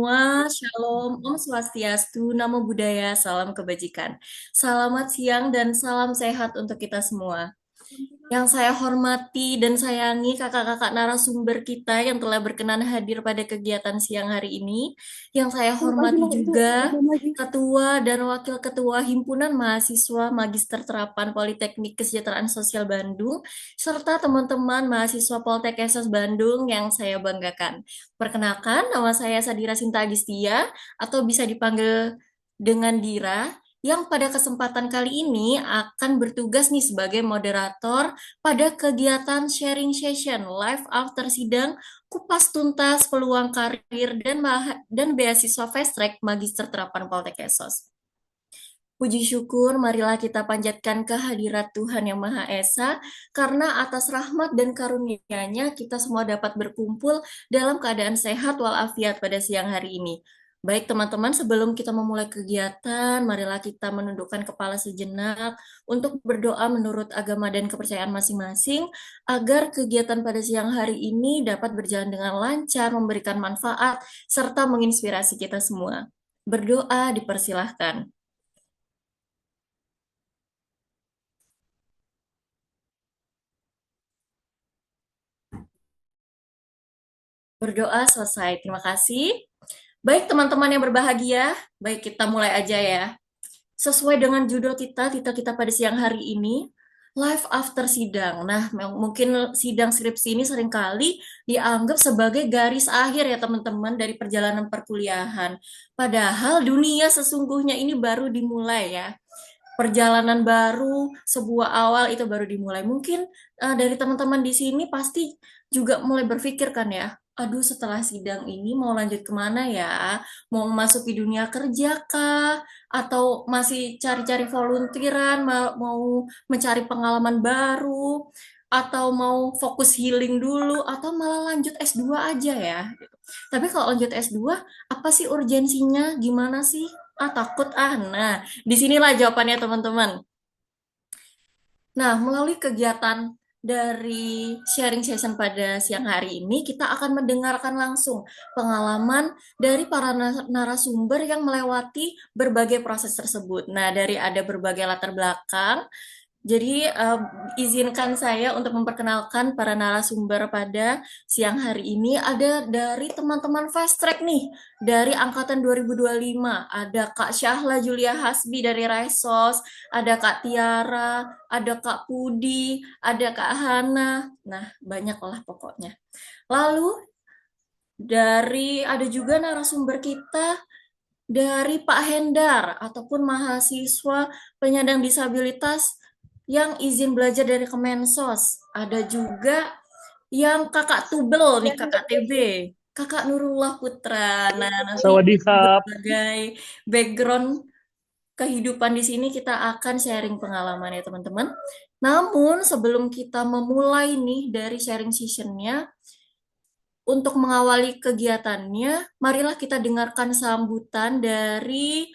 semua, Shalom, Om Swastiastu, Namo Buddhaya, salam kebajikan. Selamat siang dan salam sehat untuk kita semua. Yang saya hormati dan sayangi kakak-kakak narasumber kita yang telah berkenan hadir pada kegiatan siang hari ini. Yang saya hormati juga Ketua dan Wakil Ketua Himpunan Mahasiswa Magister Terapan Politeknik Kesejahteraan Sosial Bandung, serta teman-teman mahasiswa Poltek Esos Bandung yang saya banggakan. Perkenalkan, nama saya Sadira Sinta Agistia, atau bisa dipanggil dengan Dira, yang pada kesempatan kali ini akan bertugas nih sebagai moderator pada kegiatan sharing session live after sidang kupas tuntas peluang karir dan beasiswa fast track Magister Terapan Poltek Esos. Puji syukur, marilah kita panjatkan kehadirat Tuhan Yang Maha Esa, karena atas rahmat dan karunia-Nya kita semua dapat berkumpul dalam keadaan sehat walafiat pada siang hari ini. Baik teman-teman, sebelum kita memulai kegiatan, marilah kita menundukkan kepala sejenak untuk berdoa menurut agama dan kepercayaan masing-masing, agar kegiatan pada siang hari ini dapat berjalan dengan lancar, memberikan manfaat, serta menginspirasi kita semua. Berdoa dipersilahkan. Berdoa selesai. Terima kasih. Baik teman-teman yang berbahagia, baik kita mulai aja ya. Sesuai dengan judul kita pada siang hari ini, Life After Sidang. Nah, mungkin sidang skripsi ini seringkali dianggap sebagai garis akhir ya teman-teman dari perjalanan perkuliahan. Padahal dunia sesungguhnya ini baru dimulai ya. Perjalanan baru, sebuah awal itu baru dimulai. Mungkin dari teman-teman di sini pasti juga mulai berpikir kan ya, aduh setelah sidang ini mau lanjut kemana ya? Mau masuk di dunia kerja kah? Atau masih cari-cari volunteeran, mau mencari pengalaman baru? Atau mau fokus healing dulu? Atau malah lanjut S2 aja ya? Tapi kalau lanjut S2, apa sih urgensinya? Gimana sih? Ah, takut ah. Nah, disinilah jawabannya teman-teman. Nah, melalui kegiatan dari sharing session pada siang hari ini, kita akan mendengarkan langsung pengalaman dari para narasumber yang melewati berbagai proses tersebut. Nah, dari ada berbagai latar belakang, jadi izinkan saya untuk memperkenalkan para narasumber pada siang hari ini. Ada dari teman-teman Fast Track nih, dari angkatan 2025. Ada Kak Syahla Julia Hasbi dari Resos, ada Kak Tiara, ada Kak Pudi, ada Kak Hana. Nah, banyak lah pokoknya. Lalu ada juga narasumber kita dari Pak Hendar ataupun mahasiswa penyandang disabilitas yang izin belajar dari Kemensos. Ada juga yang kakak Tubel nih, kakak TB, kakak Nurullah Putra. Nah, nanti สวัสดีครับ berbagai background kehidupan di sini kita akan sharing pengalaman ya teman-teman. Namun sebelum kita memulai nih dari sharing sessionnya, untuk mengawali kegiatannya, marilah kita dengarkan sambutan dari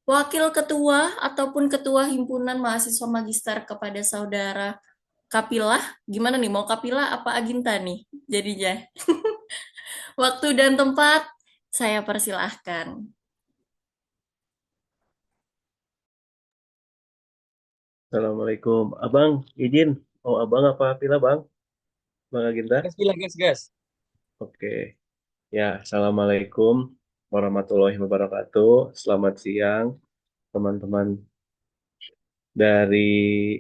Wakil Ketua ataupun Ketua Himpunan Mahasiswa Magister kepada Saudara Kapilah. Gimana nih, mau Kapilah apa Aginta nih jadinya? Waktu dan tempat, saya persilahkan. Assalamualaikum. Abang, izin. Oh, abang apa pila, bang? Bang Aginta? Gas, bilang gas, gas. Oke. Ya, Assalamualaikum warahmatullahi wabarakatuh. Selamat siang, teman-teman dari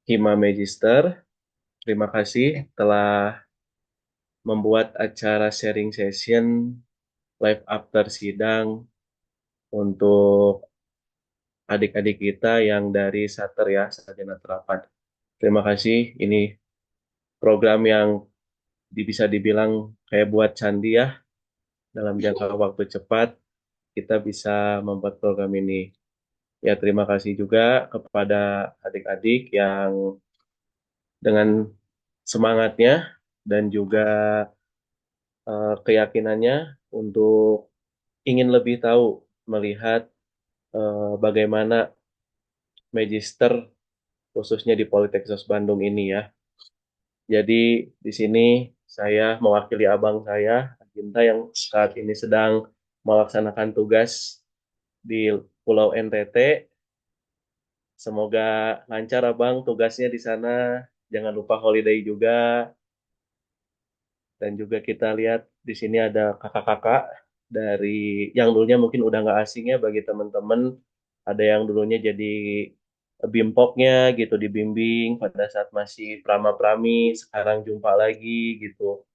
Hima Magister. Terima kasih telah membuat acara sharing session live after sidang untuk adik-adik kita yang dari Sater ya, Sarjana Terapan. Terima kasih. Ini program yang bisa dibilang kayak buat candi ya, dalam jangka waktu cepat kita bisa membuat program ini. Ya, terima kasih juga kepada adik-adik yang dengan semangatnya dan juga keyakinannya untuk ingin lebih tahu melihat bagaimana magister khususnya di Politeknik Bandung ini ya. Jadi di sini saya mewakili abang saya, Aginta yang saat ini sedang melaksanakan tugas di Pulau NTT. Semoga lancar Abang tugasnya di sana. Jangan lupa holiday juga. Dan juga kita lihat di sini ada kakak-kakak dari yang dulunya mungkin udah nggak asing ya bagi teman-teman. Ada yang dulunya jadi bimpoknya gitu dibimbing pada saat masih prama-prami, sekarang jumpa lagi gitu.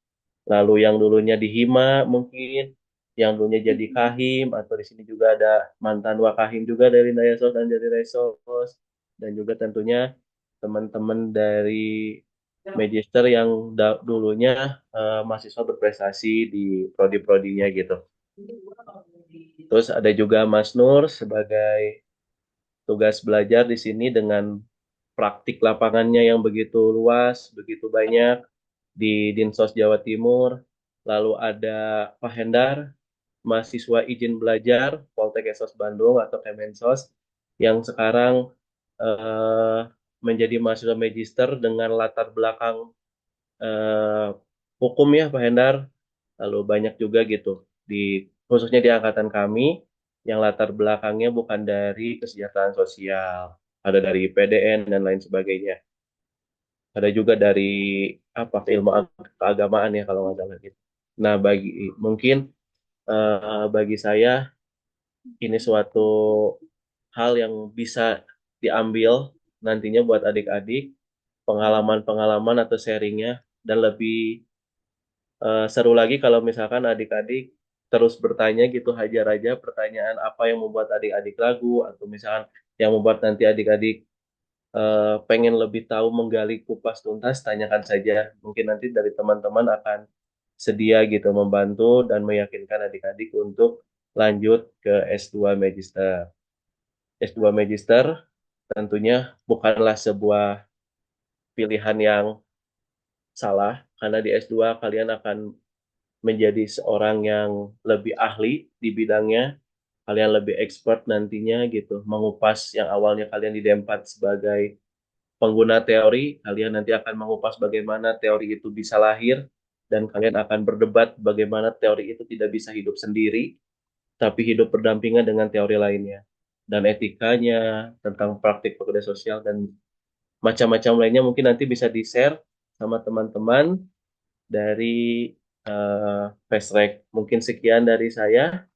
Lalu yang dulunya di Hima mungkin, yang dulunya jadi Kahim, atau di sini juga ada mantan Wakahim juga dari Dayasos dan dari Resos, dan juga tentunya teman-teman dari Magister yang dulunya mahasiswa berprestasi di prodi-prodinya gitu. Terus ada juga Mas Nur sebagai tugas belajar di sini dengan praktik lapangannya yang begitu luas, begitu banyak di Dinsos Jawa Timur. Lalu ada Pak Hendar, mahasiswa izin belajar Poltek Esos Bandung atau Kemensos yang sekarang eh, menjadi mahasiswa magister dengan latar belakang eh, hukum ya Pak Hendar. Lalu banyak juga gitu di khususnya di angkatan kami yang latar belakangnya bukan dari kesejahteraan sosial, ada dari PDN dan lain sebagainya. Ada juga dari apa ilmu keagamaan ya kalau nggak salah gitu. Nah bagi mungkin bagi saya ini suatu hal yang bisa diambil nantinya buat adik-adik pengalaman-pengalaman atau sharingnya dan lebih seru lagi kalau misalkan adik-adik terus bertanya gitu hajar aja pertanyaan apa yang membuat adik-adik ragu atau misalkan yang membuat nanti adik-adik pengen lebih tahu menggali kupas tuntas, tanyakan saja. Mungkin nanti dari teman-teman akan sedia gitu membantu dan meyakinkan adik-adik untuk lanjut ke S2 Magister. S2 Magister tentunya bukanlah sebuah pilihan yang salah, karena di S2 kalian akan menjadi seorang yang lebih ahli di bidangnya, kalian lebih expert nantinya gitu, mengupas yang awalnya kalian di D4 sebagai pengguna teori, kalian nanti akan mengupas bagaimana teori itu bisa lahir, dan kalian akan berdebat bagaimana teori itu tidak bisa hidup sendiri, tapi hidup berdampingan dengan teori lainnya. Dan etikanya, tentang praktik pekerja sosial, dan macam-macam lainnya mungkin nanti bisa di-share sama teman-teman dari Fast Track. Mungkin sekian dari saya.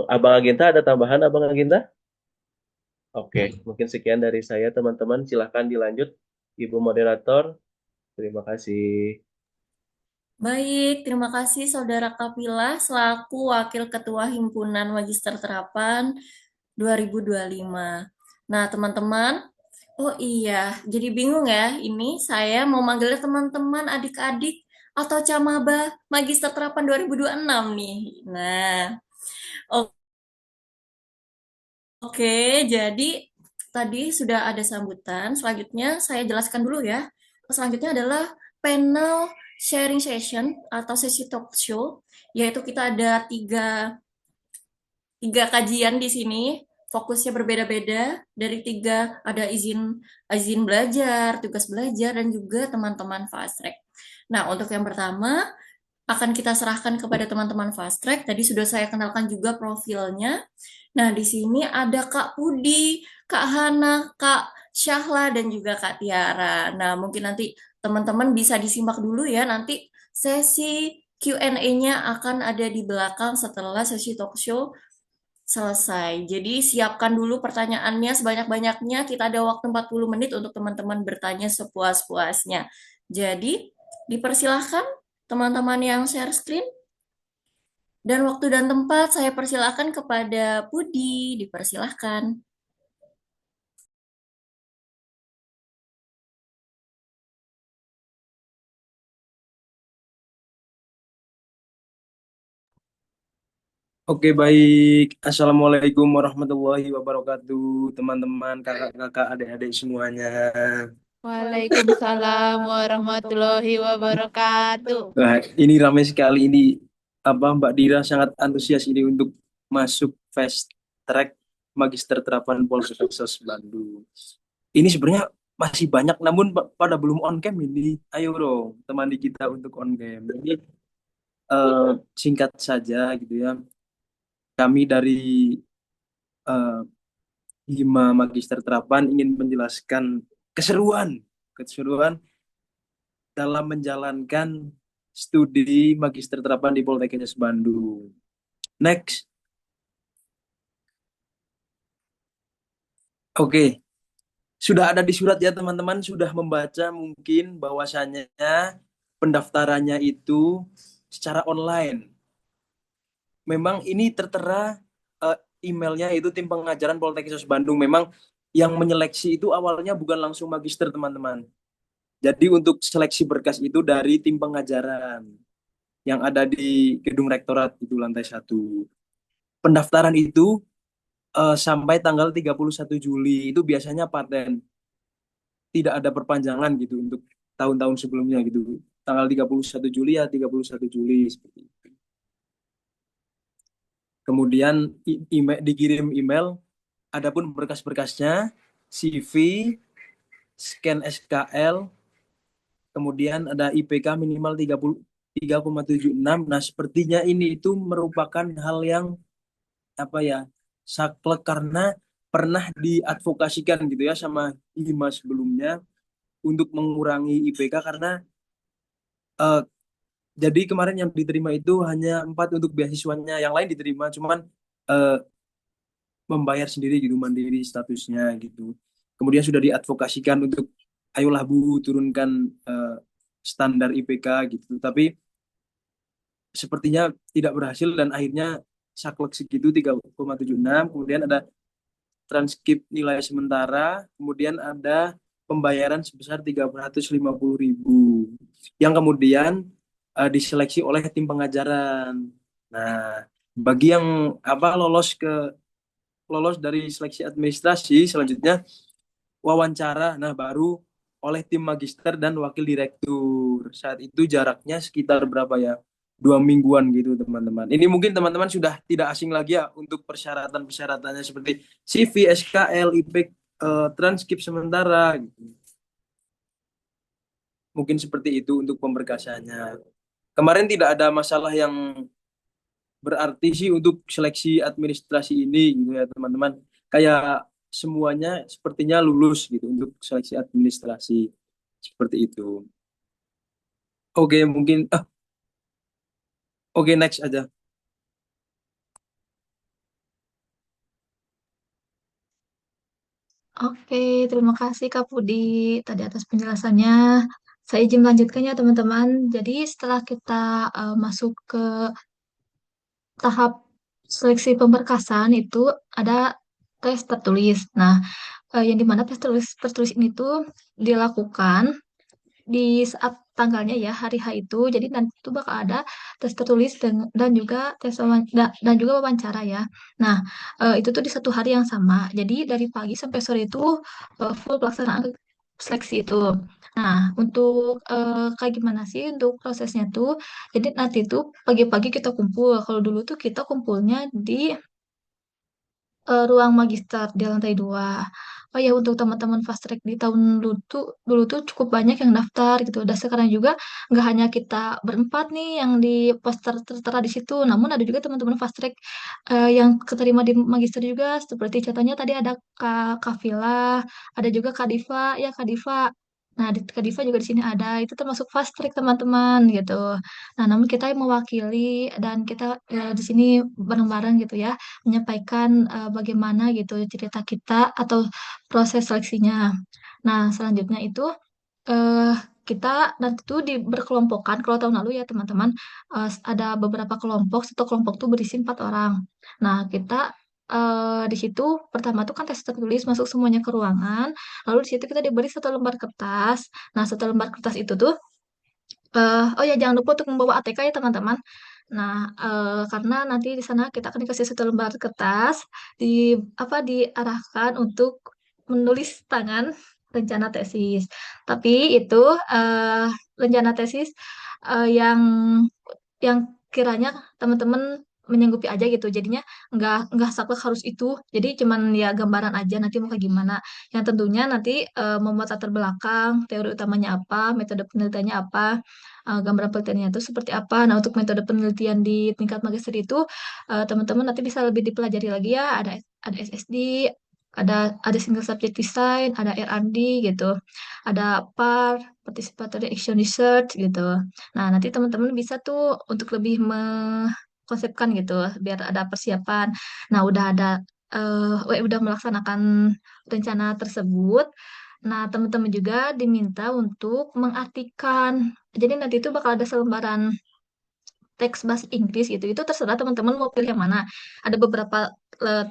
Abang Aginta ada tambahan Abang Aginta? Oke, mungkin sekian dari saya teman-teman. Silahkan dilanjut Ibu Moderator. Terima kasih. Baik, terima kasih Saudara Kapila selaku Wakil Ketua Himpunan Magister Terapan 2025. Nah, teman-teman, oh iya, jadi bingung ya. Ini saya mau manggilnya teman-teman, adik-adik, atau Camaba Magister Terapan 2026 nih. Nah, oke, jadi tadi sudah ada sambutan. Selanjutnya saya jelaskan dulu ya. Selanjutnya adalah panel sharing session atau sesi talk show, yaitu kita ada tiga kajian di sini, fokusnya berbeda-beda dari tiga, ada izin izin belajar, tugas belajar, dan juga teman-teman fast track. Nah, untuk yang pertama akan kita serahkan kepada teman-teman fast track. Tadi sudah saya kenalkan juga profilnya. Nah, di sini ada Kak Pudi, Kak Hana, Kak Syahla, dan juga Kak Tiara. Nah, mungkin nanti teman-teman bisa disimak dulu ya. Nanti sesi Q&A-nya akan ada di belakang setelah sesi talk show selesai. Jadi siapkan dulu pertanyaannya sebanyak-banyaknya. Kita ada waktu 40 menit untuk teman-teman bertanya sepuas-puasnya. Jadi dipersilahkan teman-teman yang share screen. Dan waktu dan tempat saya persilahkan kepada Budi. Dipersilahkan. Oke, baik. Assalamualaikum warahmatullahi wabarakatuh, teman-teman, kakak-kakak, adik-adik semuanya. Waalaikumsalam warahmatullahi wabarakatuh. Wah, ini ramai sekali ini. Mbak Dira sangat antusias ini untuk masuk fast track Magister Terapan Poltekkes Bandung. Ini sebenarnya masih banyak, namun pada belum on cam ini. Ayo dong, temani kita untuk on cam. Jadi singkat saja gitu ya. Kami dari eh, Hima Magister Terapan ingin menjelaskan keseruan, keseruan dalam menjalankan studi Magister Terapan di Poltekkes Bandung. Next, oke, sudah ada di surat ya teman-teman, sudah membaca mungkin bahwasannya pendaftarannya itu secara online. Memang ini tertera eh, emailnya itu tim pengajaran Poltekkes Bandung. Memang yang menyeleksi itu awalnya bukan langsung magister teman-teman. Jadi untuk seleksi berkas itu dari tim pengajaran yang ada di gedung rektorat itu lantai 1. Pendaftaran itu sampai tanggal 31 Juli itu biasanya paten. Tidak ada perpanjangan gitu untuk tahun-tahun sebelumnya gitu. Tanggal 31 Juli ya 31 Juli seperti itu. Kemudian email, dikirim email, adapun berkas-berkasnya, CV, scan SKL, kemudian ada IPK minimal 33,76. Nah, sepertinya ini itu merupakan hal yang apa ya, saklek karena pernah diadvokasikan gitu ya sama IMA sebelumnya untuk mengurangi IPK karena eh, jadi kemarin yang diterima itu hanya 4 untuk beasiswanya, yang lain diterima cuman eh, membayar sendiri gitu, mandiri statusnya gitu. Kemudian sudah diadvokasikan untuk ayolah Bu turunkan standar IPK gitu. Tapi sepertinya tidak berhasil dan akhirnya saklek segitu 3,76. Kemudian ada transkrip nilai sementara, kemudian ada pembayaran sebesar 350.000 yang kemudian diseleksi oleh tim pengajaran. Nah, bagi yang apa lolos dari seleksi administrasi, selanjutnya wawancara. Nah, baru oleh tim magister dan wakil direktur. Saat itu jaraknya sekitar berapa ya? 2 mingguan gitu, teman-teman. Ini mungkin teman-teman sudah tidak asing lagi ya untuk persyaratan-persyaratannya seperti CV, SKL, IP, transkrip sementara gitu. Mungkin seperti itu untuk pemberkasannya. Kemarin tidak ada masalah yang berarti sih untuk seleksi administrasi ini gitu ya teman-teman. Kayak semuanya sepertinya lulus gitu untuk seleksi administrasi seperti itu. Oke, mungkin oke next aja. Oke, terima kasih Kak Pudi tadi atas penjelasannya. Saya izin melanjutkan ya teman-teman. Jadi setelah kita masuk ke tahap seleksi pemberkasan itu ada tes tertulis. Nah, yang dimana tes tertulis ini tuh dilakukan di saat tanggalnya ya hari H itu. Jadi nanti itu bakal ada tes tertulis dan juga dan juga wawancara ya. Nah, itu tuh di satu hari yang sama. Jadi dari pagi sampai sore itu full pelaksanaan seleksi itu. Nah, untuk kayak gimana sih untuk prosesnya tuh? Jadi nanti tuh pagi-pagi kita kumpul. Kalau dulu tuh kita kumpulnya di ruang magister di lantai 2. Oh ya, untuk teman-teman fast track di tahun dulu tuh cukup banyak yang daftar gitu. Dan sekarang juga nggak hanya kita berempat nih yang di poster tertera di situ, namun ada juga teman-teman fast track yang keterima di magister juga. Seperti contohnya tadi ada Kak Vila, ada juga Kak Diva, ya Kak Diva. Nah, di Kak Diva juga di sini ada, itu termasuk fast track teman-teman gitu. Nah, namun kita yang mewakili dan kita di sini bareng-bareng gitu ya menyampaikan bagaimana gitu cerita kita atau proses seleksinya. Nah, selanjutnya itu eh, kita nanti tuh berkelompokkan. Kalau tahun lalu ya teman-teman ada beberapa kelompok. Satu kelompok tuh berisi 4 orang. Nah, kita di situ pertama tuh kan tes tertulis masuk semuanya ke ruangan. Lalu di situ kita diberi 1 lembar kertas. Nah, 1 lembar kertas itu tuh oh ya, jangan lupa untuk membawa ATK ya teman-teman. Nah, karena nanti di sana kita akan dikasih 1 lembar kertas di diarahkan untuk menulis tangan rencana tesis. Tapi itu eh, rencana tesis yang kiranya teman-teman menyanggupi aja gitu. Jadinya nggak saklek harus itu. Jadi cuman ya gambaran aja nanti mau kayak gimana. Yang tentunya nanti membuat latar belakang, teori utamanya apa, metode penelitiannya apa, gambaran penelitiannya itu seperti apa. Nah, untuk metode penelitian di tingkat magister itu teman-teman nanti bisa lebih dipelajari lagi ya. Ada SSD, ada single subject design, ada R&D gitu. Ada PAR, participatory action research gitu. Nah, nanti teman-teman bisa tuh untuk lebih mengkonsepkan gitu biar ada persiapan. Nah, udah melaksanakan rencana tersebut. Nah, teman-teman juga diminta untuk mengartikan. Jadi nanti itu bakal ada selembaran teks bahasa Inggris gitu. Itu terserah teman-teman mau pilih yang mana. Ada beberapa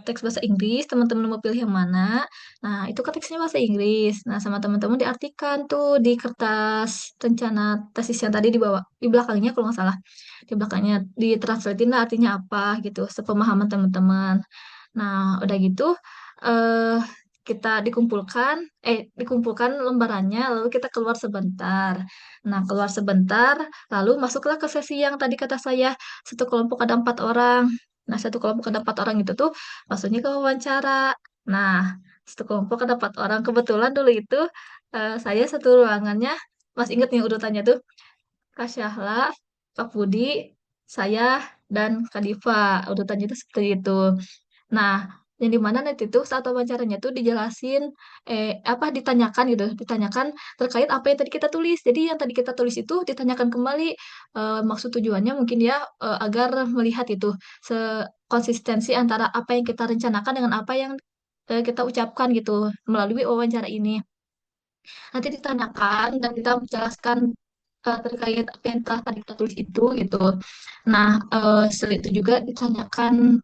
teks bahasa Inggris, teman-teman mau pilih yang mana. Nah, itu kan teksnya bahasa Inggris. Nah, sama teman-teman diartikan tuh di kertas rencana tesis yang tadi di belakangnya kalau nggak salah. Di belakangnya ditranslatein lah artinya apa gitu, sepemahaman teman-teman. Nah, udah gitu eh kita dikumpulkan lembarannya, lalu kita keluar sebentar. Nah, keluar sebentar, lalu masuklah ke sesi yang tadi kata saya, satu kelompok ada 4 orang. Nah, satu kelompok ada 4 orang itu tuh maksudnya ke wawancara. Nah, satu kelompok ada 4 orang. Kebetulan dulu itu saya satu ruangannya, masih inget nih urutannya tuh, Kak Syahla, Kak Budi, saya, dan Kak Diva. Urutannya itu seperti itu. Nah, yang dimana nanti itu saat wawancaranya tuh dijelasin, ditanyakan gitu, ditanyakan terkait apa yang tadi kita tulis. Jadi yang tadi kita tulis itu ditanyakan kembali maksud tujuannya mungkin ya agar melihat itu konsistensi antara apa yang kita rencanakan dengan apa yang kita ucapkan gitu melalui wawancara ini. Nanti ditanyakan dan kita menjelaskan terkait apa yang telah tadi kita tulis itu gitu. Nah, selain itu juga ditanyakan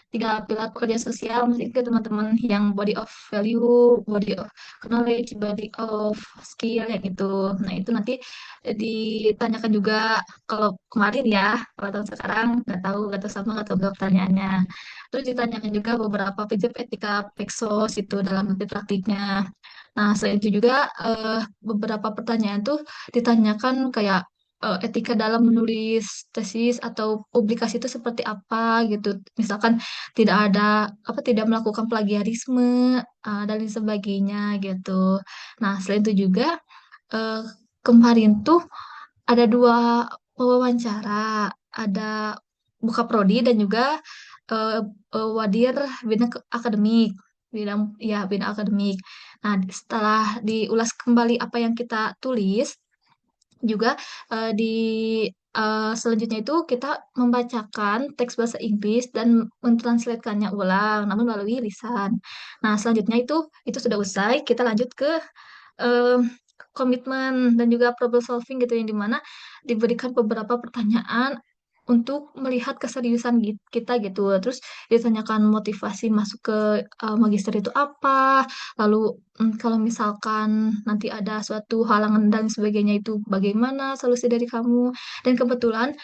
3 pilar pekerjaan sosial masih ke teman-teman yang body of value, body of knowledge, body of skill yang itu. Nah, itu nanti ditanyakan juga kalau kemarin ya, kalau tahun sekarang nggak tahu sama nggak tahu jawab pertanyaannya. Terus ditanyakan juga beberapa prinsip etika Pexos itu dalam nanti praktiknya. Nah, selain itu juga beberapa pertanyaan tuh ditanyakan kayak etika dalam menulis tesis atau publikasi itu seperti apa gitu. Misalkan tidak melakukan plagiarisme dan lain sebagainya gitu. Nah, selain itu juga eh, kemarin tuh ada 2 wawancara, ada buka prodi dan juga eh, wadir akademik, bidang akademik. Nah, setelah diulas kembali apa yang kita tulis, juga di selanjutnya itu kita membacakan teks bahasa Inggris dan mentranslatekannya ulang, namun melalui lisan. Nah, selanjutnya itu sudah usai, kita lanjut ke eh, komitmen dan juga problem solving gitu yang dimana diberikan beberapa pertanyaan untuk melihat keseriusan kita gitu. Terus ditanyakan motivasi masuk ke magister itu apa, lalu kalau misalkan nanti ada suatu halangan dan sebagainya itu bagaimana solusi dari kamu. Dan kebetulan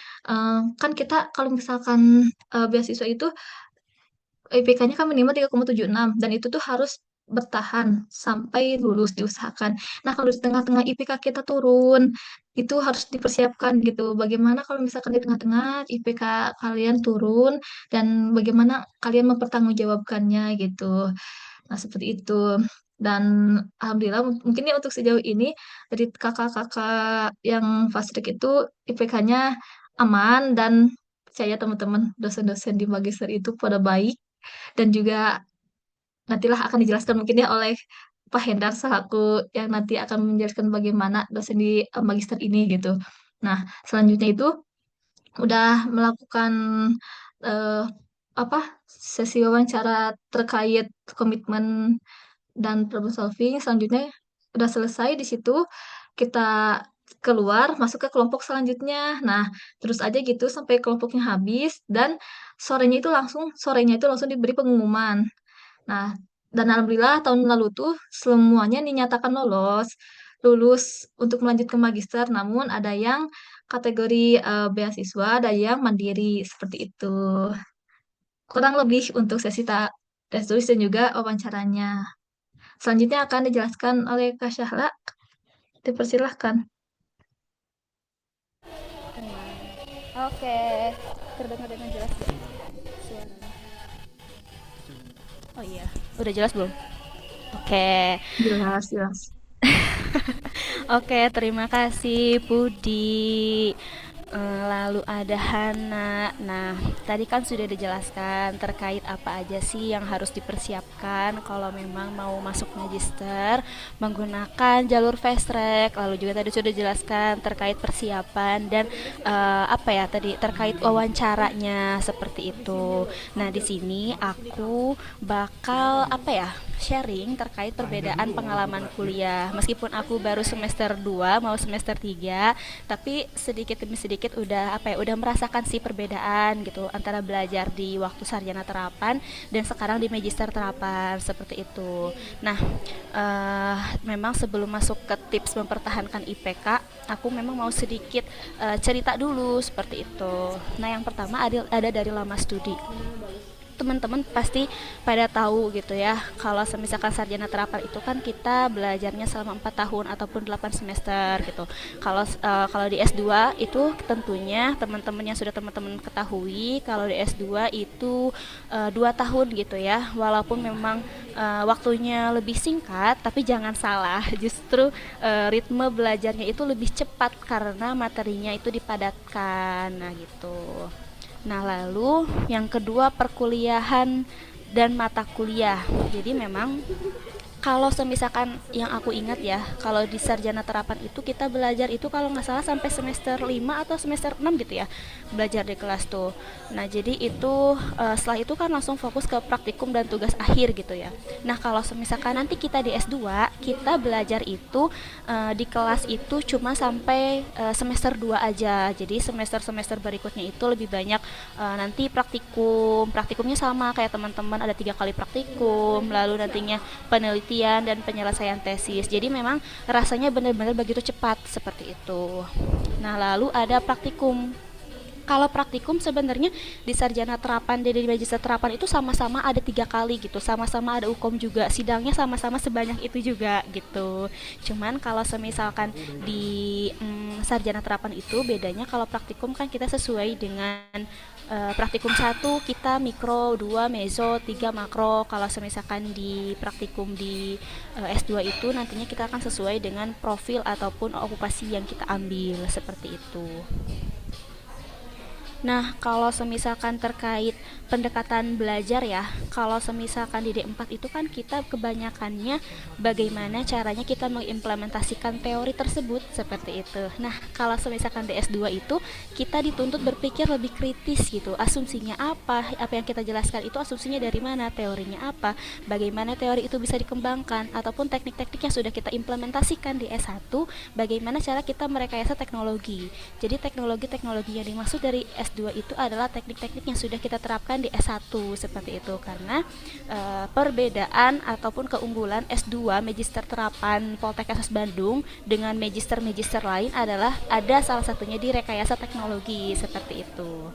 kan kita kalau misalkan beasiswa itu IPK-nya kan minimal 3,76 dan itu tuh harus bertahan sampai lulus diusahakan. Nah, kalau di tengah-tengah IPK kita turun, itu harus dipersiapkan gitu. Bagaimana kalau misalkan di tengah-tengah IPK kalian turun dan bagaimana kalian mempertanggungjawabkannya gitu. Nah, seperti itu. Dan alhamdulillah mungkin ya untuk sejauh ini dari kakak-kakak yang fast track itu IPK-nya aman dan saya teman-teman dosen-dosen di magister itu pada baik dan juga nantilah akan dijelaskan mungkin ya oleh Pak Hendar selaku yang nanti akan menjelaskan bagaimana dosen di magister ini gitu. Nah, selanjutnya itu udah melakukan eh, apa sesi wawancara terkait komitmen dan problem solving. Selanjutnya udah selesai di situ kita keluar masuk ke kelompok selanjutnya. Nah, terus aja gitu sampai kelompoknya habis dan sorenya itu langsung diberi pengumuman. Nah, dan alhamdulillah tahun lalu tuh semuanya dinyatakan lulus untuk melanjut ke magister, namun ada yang kategori beasiswa, ada yang mandiri seperti itu. Kurang lebih untuk tes tulis dan juga wawancaranya. Selanjutnya akan dijelaskan oleh Kak Syahla. Dipersilahkan. Oke, terdengar dengan jelas gak suaranya? Oh iya, udah jelas belum? Oke, Jelas, jelas. Oke, terima kasih Budi. Lalu ada Hana. Nah, tadi kan sudah dijelaskan terkait apa aja sih yang harus dipersiapkan kalau memang mau masuk magister menggunakan jalur fast track. Lalu juga tadi sudah dijelaskan terkait persiapan dan apa ya tadi terkait wawancaranya seperti itu. Nah, di sini aku bakal apa ya sharing terkait perbedaan pengalaman kuliah. Meskipun aku baru semester 2 mau semester 3, tapi sedikit demi sedikit udah apa ya udah merasakan sih perbedaan gitu antara belajar di waktu sarjana terapan dan sekarang di magister terapan seperti itu. Nah, memang sebelum masuk ke tips mempertahankan IPK, aku memang mau sedikit cerita dulu seperti itu. Nah, yang pertama ada dari lama studi. Teman-teman pasti pada tahu gitu ya kalau misalkan sarjana terapan itu kan kita belajarnya selama 4 tahun ataupun 8 semester gitu. Kalau di S2 itu tentunya teman-teman yang sudah teman-teman ketahui kalau di S2 itu 2 tahun gitu ya. Walaupun memang waktunya lebih singkat tapi jangan salah justru ritme belajarnya itu lebih cepat karena materinya itu dipadatkan. Nah gitu. Nah, lalu yang kedua perkuliahan dan mata kuliah. Jadi memang kalau semisalkan yang aku ingat ya, kalau di sarjana terapan itu kita belajar itu kalau nggak salah sampai semester 5 atau semester 6 gitu ya, belajar di kelas tuh. Nah, jadi itu setelah itu kan langsung fokus ke praktikum dan tugas akhir gitu ya. Nah, kalau semisalkan nanti kita di S2, kita belajar itu di kelas itu cuma sampai semester 2 aja. Jadi semester-semester berikutnya itu lebih banyak nanti praktikum. Praktikumnya sama kayak teman-teman ada 3 kali praktikum, lalu nantinya penelitian dan penyelesaian tesis. Jadi memang rasanya benar-benar begitu cepat seperti itu. Nah, lalu ada praktikum. Kalau praktikum sebenarnya di sarjana terapan dan di magister terapan itu sama-sama ada 3 kali gitu, sama-sama ada ukom juga, sidangnya sama-sama sebanyak itu juga gitu. Cuman kalau semisalkan di sarjana terapan itu bedanya kalau praktikum kan kita sesuai dengan praktikum 1 kita mikro, 2 meso, 3 makro. Kalau misalkan di praktikum di S2 itu nantinya kita akan sesuai dengan profil ataupun okupasi yang kita ambil seperti itu. Nah, kalau semisalkan terkait pendekatan belajar ya, kalau semisalkan di D4 itu kan kita kebanyakannya bagaimana caranya kita mengimplementasikan teori tersebut seperti itu. Nah, kalau semisalkan di S2 itu kita dituntut berpikir lebih kritis gitu. Asumsinya apa yang kita jelaskan itu asumsinya dari mana, teorinya apa, bagaimana teori itu bisa dikembangkan ataupun teknik-teknik yang sudah kita implementasikan di S1, bagaimana cara kita merekayasa teknologi. Jadi teknologi-teknologi yang dimaksud dari S2 itu adalah teknik-teknik yang sudah kita terapkan di S1 seperti itu karena perbedaan ataupun keunggulan S2 Magister Terapan Poltekkes Bandung dengan magister-magister lain adalah ada salah satunya di rekayasa teknologi seperti itu.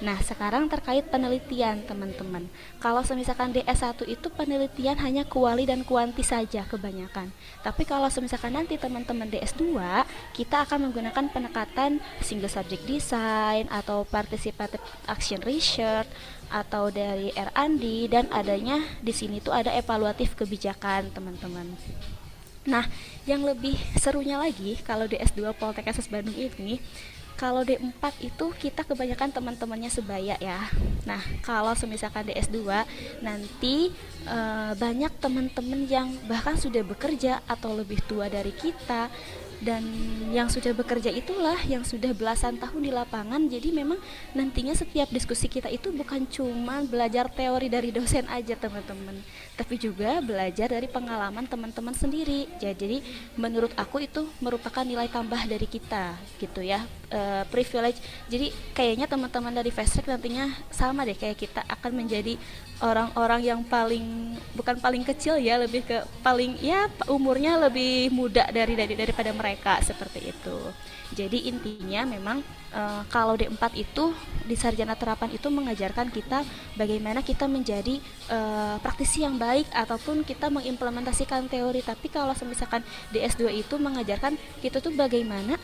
Nah, sekarang terkait penelitian, teman-teman. Kalau misalkan di S1 itu penelitian hanya kuali dan kuanti saja kebanyakan. Tapi kalau misalkan nanti teman-teman di S2, kita akan menggunakan pendekatan single subject design atau participative action research atau dari R&D dan adanya di sini tuh ada evaluatif kebijakan, teman-teman. Nah, yang lebih serunya lagi kalau di S2 Poltekkes Bandung ini kalau D4 itu kita kebanyakan teman-temannya sebaya ya. Nah, kalau misalkan di S2 nanti banyak teman-teman yang bahkan sudah bekerja atau lebih tua dari kita dan yang sudah bekerja itulah yang sudah belasan tahun di lapangan. Jadi memang nantinya setiap diskusi kita itu bukan cuma belajar teori dari dosen aja teman-teman, tapi juga belajar dari pengalaman teman-teman sendiri. Jadi menurut aku itu merupakan nilai tambah dari kita gitu ya, privilege. Jadi kayaknya teman-teman dari Fast Track nantinya sama deh kayak kita akan menjadi orang-orang yang bukan paling kecil ya, lebih ke paling ya umurnya lebih muda daripada mereka seperti itu. Jadi intinya memang kalau D4 itu di sarjana terapan itu mengajarkan kita bagaimana kita menjadi praktisi yang baik ataupun kita mengimplementasikan teori. Tapi kalau misalkan di S2 itu mengajarkan kita tuh bagaimana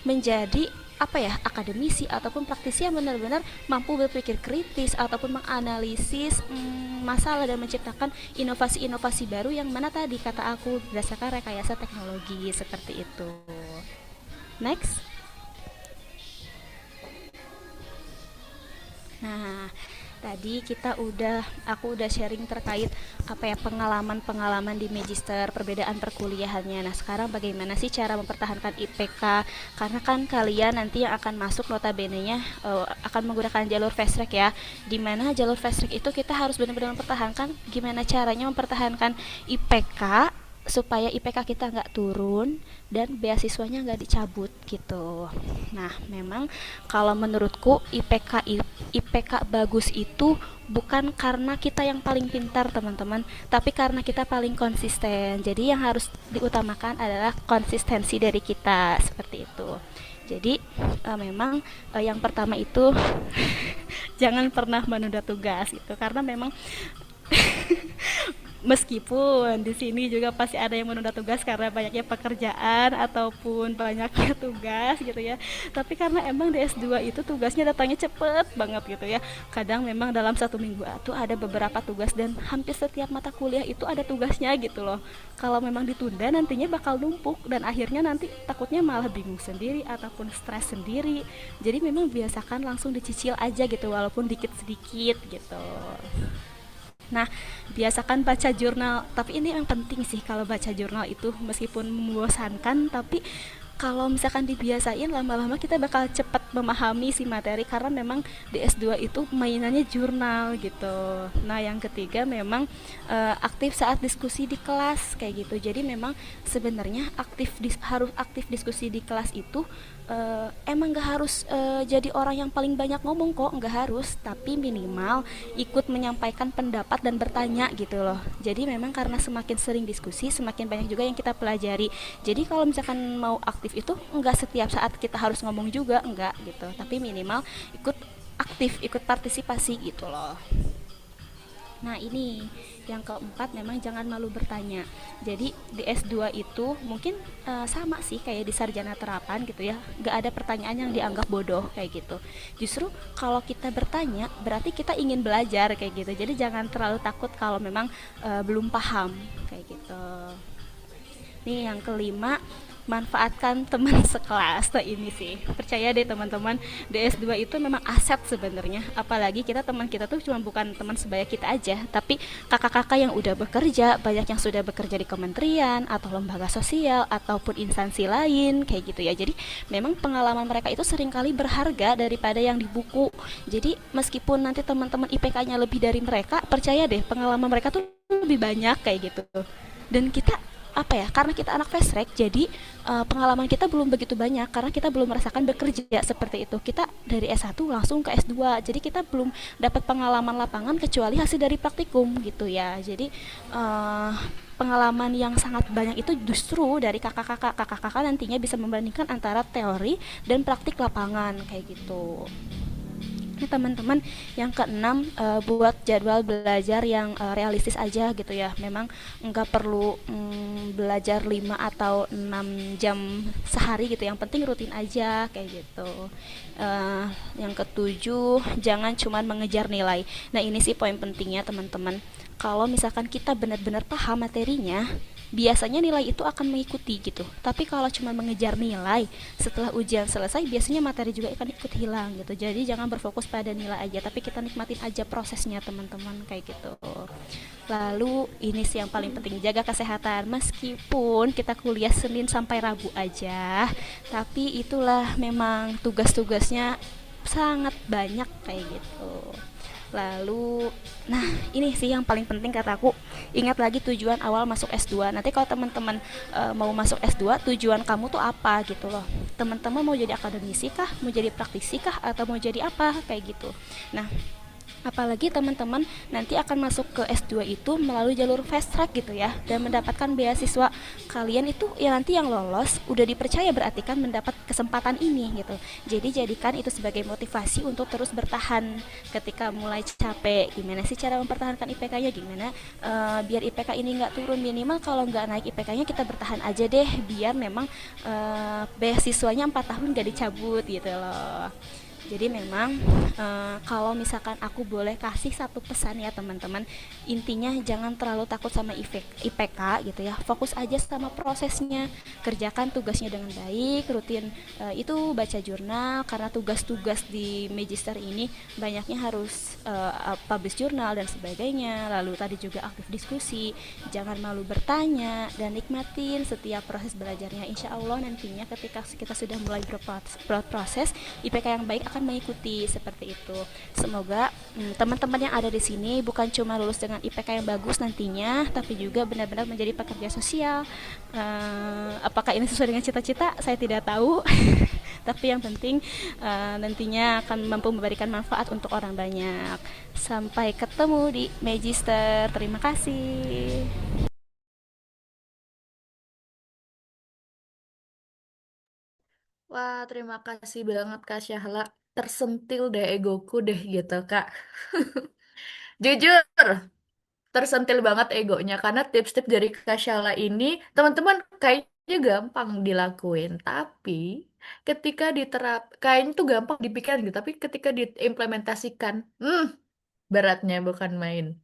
menjadi apa ya, akademisi ataupun praktisi yang benar-benar mampu berpikir kritis ataupun menganalisis masalah dan menciptakan inovasi-inovasi baru yang mana tadi kata aku berdasarkan rekayasa teknologi seperti itu. Next. Nah, tadi aku udah sharing terkait apa ya, pengalaman-pengalaman di Magister, perbedaan perkuliahannya. Nah, sekarang bagaimana sih cara mempertahankan IPK? Karena kan kalian nanti yang akan masuk notabene-nya akan menggunakan jalur fast track ya. Di mana jalur fast track itu kita harus benar-benar mempertahankan gimana caranya mempertahankan IPK supaya IPK kita nggak turun dan beasiswanya nggak dicabut gitu. Nah, memang kalau menurutku IPK bagus itu bukan karena kita yang paling pintar teman-teman, tapi karena kita paling konsisten. Jadi yang harus diutamakan adalah konsistensi dari kita seperti itu. Jadi memang yang pertama itu jangan pernah menunda tugas gitu, karena memang meskipun di sini juga pasti ada yang menunda tugas karena banyaknya pekerjaan ataupun banyaknya tugas gitu ya. Tapi karena emang di S2 itu tugasnya datangnya cepet banget gitu ya. Kadang memang dalam 1 minggu itu ada beberapa tugas dan hampir setiap mata kuliah itu ada tugasnya gitu loh. Kalau memang ditunda nantinya bakal numpuk dan akhirnya nanti takutnya malah bingung sendiri ataupun stres sendiri. Jadi memang biasakan langsung dicicil aja gitu walaupun dikit-sedikit gitu. Nah, biasakan baca jurnal. Tapi ini yang penting sih kalau baca jurnal itu, meskipun membosankan, tapi kalau misalkan dibiasain lama-lama kita bakal cepat memahami si materi karena memang di S2 itu mainannya jurnal gitu. Nah, yang ketiga memang aktif saat diskusi di kelas kayak gitu. Jadi memang sebenarnya harus aktif diskusi di kelas itu emang gak harus jadi orang yang paling banyak ngomong kok, gak harus, tapi minimal ikut menyampaikan pendapat dan bertanya gitu loh. Jadi memang karena semakin sering diskusi semakin banyak juga yang kita pelajari. Jadi kalau misalkan mau aktif itu enggak setiap saat kita harus ngomong juga, enggak gitu, tapi minimal ikut aktif, ikut partisipasi gitu loh. Nah, ini yang keempat, memang jangan malu bertanya. Jadi di S2 itu mungkin sama sih kayak di sarjana terapan gitu ya. Gak ada pertanyaan yang dianggap bodoh kayak gitu. Justru kalau kita bertanya berarti kita ingin belajar kayak gitu. Jadi jangan terlalu takut kalau memang belum paham kayak gitu. Nih yang kelima, manfaatkan teman sekelas. Nah, ini sih percaya deh teman-teman, DS2 itu memang aset sebenarnya. Apalagi teman kita tuh cuma bukan teman sebaya kita aja, tapi kakak-kakak yang udah bekerja, banyak yang sudah bekerja di kementerian atau lembaga sosial ataupun instansi lain kayak gitu ya. Jadi memang pengalaman mereka itu seringkali berharga daripada yang di buku. Jadi meskipun nanti teman-teman IPK-nya lebih dari mereka, percaya deh pengalaman mereka tuh lebih banyak kayak gitu. Dan kita apa ya, karena kita anak fast track, jadi pengalaman kita belum begitu banyak karena kita belum merasakan bekerja seperti itu. Kita dari S1 langsung ke S2, jadi kita belum dapat pengalaman lapangan kecuali hasil dari praktikum gitu ya. Jadi pengalaman yang sangat banyak itu justru dari kakak-kakak nantinya bisa membandingkan antara teori dan praktik lapangan kayak gitu. Ini teman-teman yang keenam, buat jadwal belajar yang realistis aja gitu ya. Memang nggak perlu belajar 5 atau 6 jam sehari gitu. Yang penting rutin aja kayak gitu. Yang ketujuh, jangan cuma mengejar nilai. Nah, ini sih poin pentingnya teman-teman. Kalau misalkan kita benar-benar paham materinya, biasanya nilai itu akan mengikuti gitu. Tapi kalau cuma mengejar nilai, setelah ujian selesai biasanya materi juga akan ikut hilang gitu. Jadi jangan berfokus pada nilai aja, tapi kita nikmatin aja prosesnya teman-teman kayak gitu. Lalu ini sih yang paling penting, jaga kesehatan. Meskipun kita kuliah Senin sampai Rabu aja, tapi itulah memang tugas-tugasnya sangat banyak kayak gitu. Lalu, nah ini sih yang paling penting kataku, ingat lagi tujuan awal masuk S2. Nanti kalau teman-teman mau masuk S2, tujuan kamu tuh apa gitu loh. Teman-teman mau jadi akademisi kah, mau jadi praktisi kah, atau mau jadi apa kayak gitu. Nah, Apalagi teman-teman nanti akan masuk ke S2 itu melalui jalur fast track gitu ya, dan mendapatkan beasiswa. Kalian itu ya nanti yang lolos udah dipercaya berarti kan mendapat kesempatan ini gitu. Jadi jadikan itu sebagai motivasi untuk terus bertahan ketika mulai capek. Gimana sih cara mempertahankan IPK-nya, gimana biar IPK ini nggak turun, minimal kalau nggak naik IPK-nya kita bertahan aja deh, biar memang beasiswanya 4 tahun nggak dicabut gitu loh. Jadi memang kalau misalkan aku boleh kasih satu pesan ya teman-teman, intinya jangan terlalu takut sama IPK gitu ya. Fokus aja sama prosesnya, kerjakan tugasnya dengan baik, rutin itu baca jurnal karena tugas-tugas di Magister ini banyaknya harus publish jurnal dan sebagainya. Lalu tadi juga aktif diskusi, jangan malu bertanya dan nikmatin setiap proses belajarnya. Insya Allah nantinya ketika kita sudah mulai berproses, IPK yang baik akan mengikuti seperti itu. Semoga teman-teman yang ada di sini bukan cuma lulus dengan IPK yang bagus nantinya, tapi juga benar-benar menjadi pekerja sosial. Apakah ini sesuai dengan cita-cita? Saya tidak tahu. Tapi yang penting nantinya akan mampu memberikan manfaat untuk orang banyak. Sampai ketemu di Magister. Terima kasih. Wah, terima kasih banget Kak Syahla. Tersentil deh egoku deh gitu, Kak. Jujur, tersentil banget egonya karena tips-tips dari Kak Syahla ini, teman-teman kayaknya gampang dilakuin, tapi ketika diterap, kayaknya tuh gampang dipikirin gitu, tapi ketika diimplementasikan, beratnya bukan main.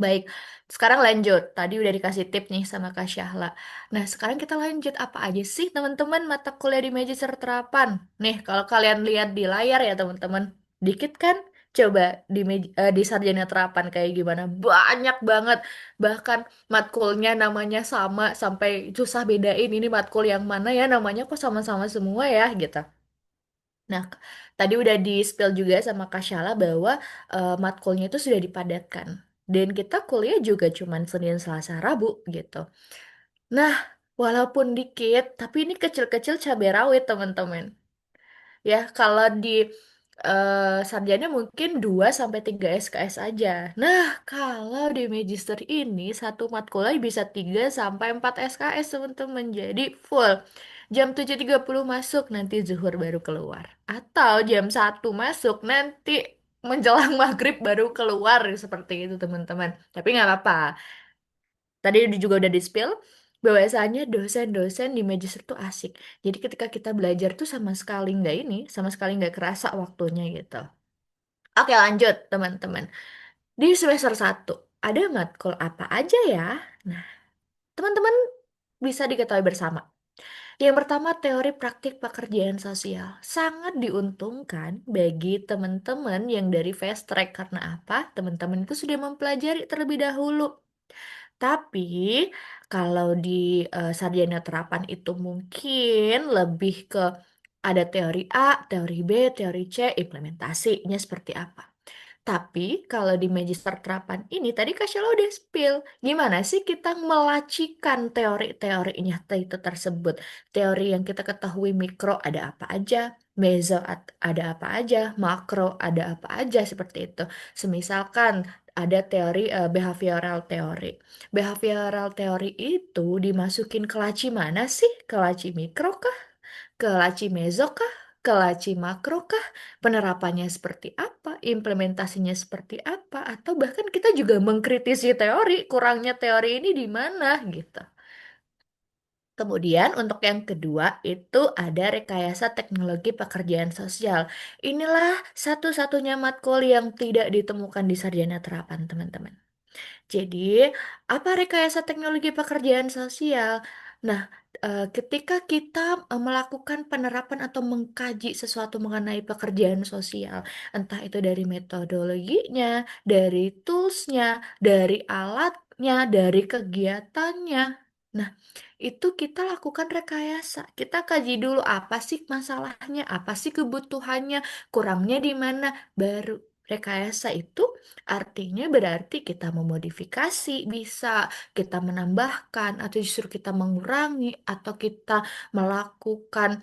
Baik, sekarang lanjut. Tadi udah dikasih tip nih sama Kak Syahla. Nah, sekarang kita lanjut. Apa aja sih teman-teman mata kuliah di Magister Terapan? Nih, kalau kalian lihat di layar ya teman-teman. Dikit kan? Coba di Sarjana Terapan kayak gimana? Banyak banget. Bahkan matkulnya namanya sama sampai susah bedain ini matkul yang mana ya namanya kok sama-sama semua ya gitu. Nah, tadi udah di-spill juga sama Kak Syala bahwa matkulnya itu sudah dipadatkan. Dan kita kuliah juga cuman Senin, Selasa, Rabu gitu. Nah, walaupun dikit, tapi ini kecil-kecil cabai rawit, teman-teman. Ya, kalau di sarjana mungkin 2 sampai 3 SKS aja. Nah, kalau di Magister ini satu matkulnya bisa 3 sampai 4 SKS, teman-teman. Jadi full. Jam 7.30 masuk, nanti zuhur baru keluar. Atau jam 1 masuk, nanti menjelang maghrib baru keluar. Seperti itu, teman-teman. Tapi nggak apa-apa. Tadi juga udah di-spill bahwasanya dosen-dosen di Magister tuh asik. Jadi ketika kita belajar tuh sama sekali nggak ini, sama sekali nggak kerasa waktunya gitu. Oke lanjut teman-teman. Di semester 1 ada matkul apa aja ya? Nah, teman-teman bisa diketahui bersama. Yang pertama teori praktik pekerjaan sosial. Sangat diuntungkan bagi teman-teman yang dari fast track. Karena apa? Teman-teman itu sudah mempelajari terlebih dahulu. Tapi kalau di sarjana terapan itu mungkin lebih ke ada teori A, teori B, teori C, implementasinya seperti apa. Tapi kalau di magister terapan ini tadi Kak Sheila udah spill. Gimana sih kita melacikan teori-teorinya itu tersebut. Teori yang kita ketahui mikro ada apa aja, meso ada apa aja, makro ada apa aja seperti itu. Semisalkan ada teori behavioral teori. Behavioral teori itu dimasukin ke laci mana sih? Ke laci mikro kah? Ke laci meso kah? Ke laci makro kah? Penerapannya seperti apa? Implementasinya seperti apa? Atau bahkan kita juga mengkritisi teori, kurangnya teori ini di mana gitu. Kemudian untuk yang kedua itu ada rekayasa teknologi pekerjaan sosial. Inilah satu-satunya matkul yang tidak ditemukan di sarjana terapan, teman-teman. Jadi, apa rekayasa teknologi pekerjaan sosial? Nah, ketika kita melakukan penerapan atau mengkaji sesuatu mengenai pekerjaan sosial, entah itu dari metodologinya, dari toolsnya, dari alatnya, dari kegiatannya. Nah, itu kita lakukan rekayasa. Kita kaji dulu apa sih masalahnya, apa sih kebutuhannya, kurangnya di mana, baru rekayasa itu artinya berarti kita memodifikasi, bisa kita menambahkan, atau justru kita mengurangi, atau kita melakukan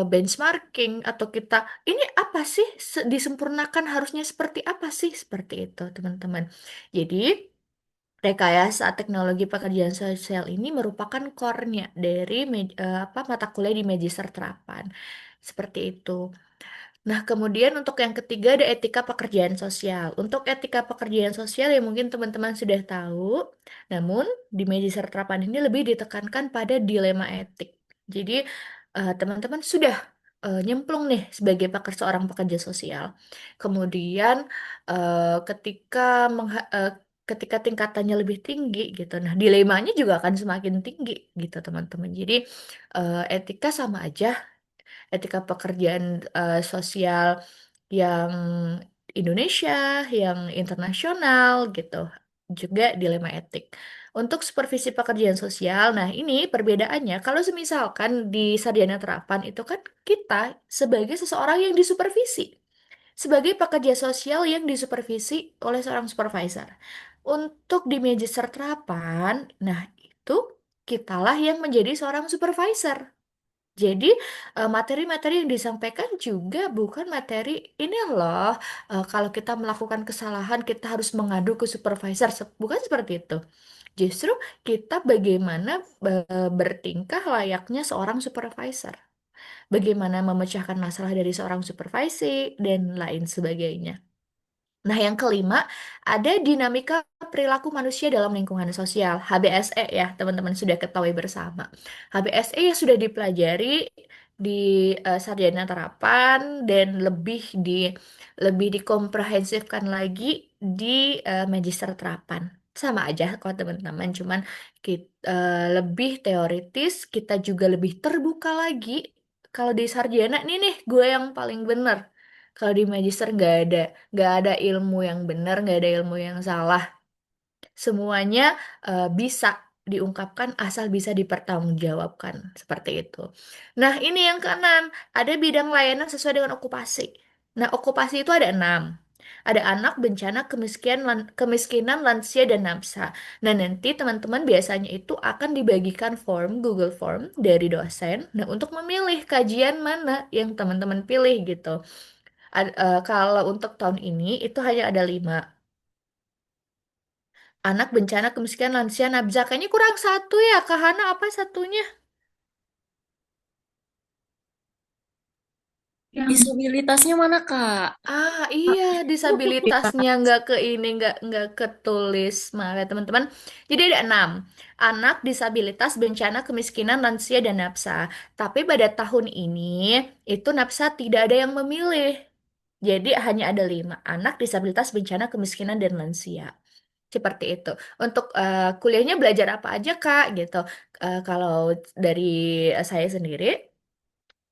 benchmarking atau kita ini apa sih disempurnakan harusnya seperti apa sih seperti itu teman-teman. Jadi rekayasa teknologi pekerjaan sosial ini merupakan core-nya dari mata kuliah di Magister Terapan. Seperti itu. Nah, kemudian untuk yang ketiga ada etika pekerjaan sosial. Untuk etika pekerjaan sosial yang mungkin teman-teman sudah tahu, namun di Magister Terapan ini lebih ditekankan pada dilema etik. Jadi, teman-teman sudah nyemplung nih sebagai seorang pekerja sosial. Kemudian, ketika ketika tingkatannya lebih tinggi gitu, nah dilemanya juga akan semakin tinggi gitu, teman-teman. Jadi, etika sama aja etika pekerjaan sosial yang Indonesia, yang internasional gitu. Juga dilema etik. Untuk supervisi pekerjaan sosial, nah ini perbedaannya. Kalau semisalkan di sarjana terapan itu kan kita sebagai seseorang yang disupervisi. Sebagai pekerja sosial yang disupervisi oleh seorang supervisor. Untuk di magister terapan, nah itu kitalah yang menjadi seorang supervisor. Jadi materi-materi yang disampaikan juga bukan materi ini loh. Kalau kita melakukan kesalahan kita harus mengadu ke supervisor. Bukan seperti itu. Justru kita bagaimana bertingkah layaknya seorang supervisor. Bagaimana memecahkan masalah dari seorang supervisi dan lain sebagainya. Nah, yang kelima, ada dinamika perilaku manusia dalam lingkungan sosial, HBSE ya, teman-teman sudah ketahui bersama. HBSE yang sudah dipelajari di sarjana terapan dan lebih dikomprehensifkan lagi di magister terapan. Sama aja kok teman-teman, cuman kita lebih teoritis, kita juga lebih terbuka lagi. Kalau di sarjana nih gue yang paling bener. Kalau di magister nggak ada ilmu yang benar, nggak ada ilmu yang salah. Semuanya bisa diungkapkan asal bisa dipertanggungjawabkan seperti itu. Nah, ini yang keenam, ada bidang layanan sesuai dengan okupasi. Nah, okupasi itu ada 6. Ada anak, bencana, kemiskinan, lansia, dan nafsa. Nah, nanti teman-teman biasanya itu akan dibagikan Google Form dari dosen. Nah, untuk memilih kajian mana yang teman-teman pilih gitu. Kalau untuk tahun ini itu hanya ada 5. Anak, bencana, kemiskinan, lansia, nabza. Kayaknya kurang satu ya, Kak Hana apa satunya? Yang Disabilitasnya mana, Kak? Ah iya, disabilitasnya nggak ke ini, nggak ketulis. Maaf ya teman-teman. Jadi ada 6. Anak, disabilitas, bencana, kemiskinan, lansia, dan nafsa. Tapi pada tahun ini, itu nafsa tidak ada yang memilih. Jadi hanya ada 5. Anak, disabilitas, bencana, kemiskinan, dan lansia. Seperti itu. Untuk kuliahnya belajar apa aja, Kak? Gitu. Kalau dari saya sendiri,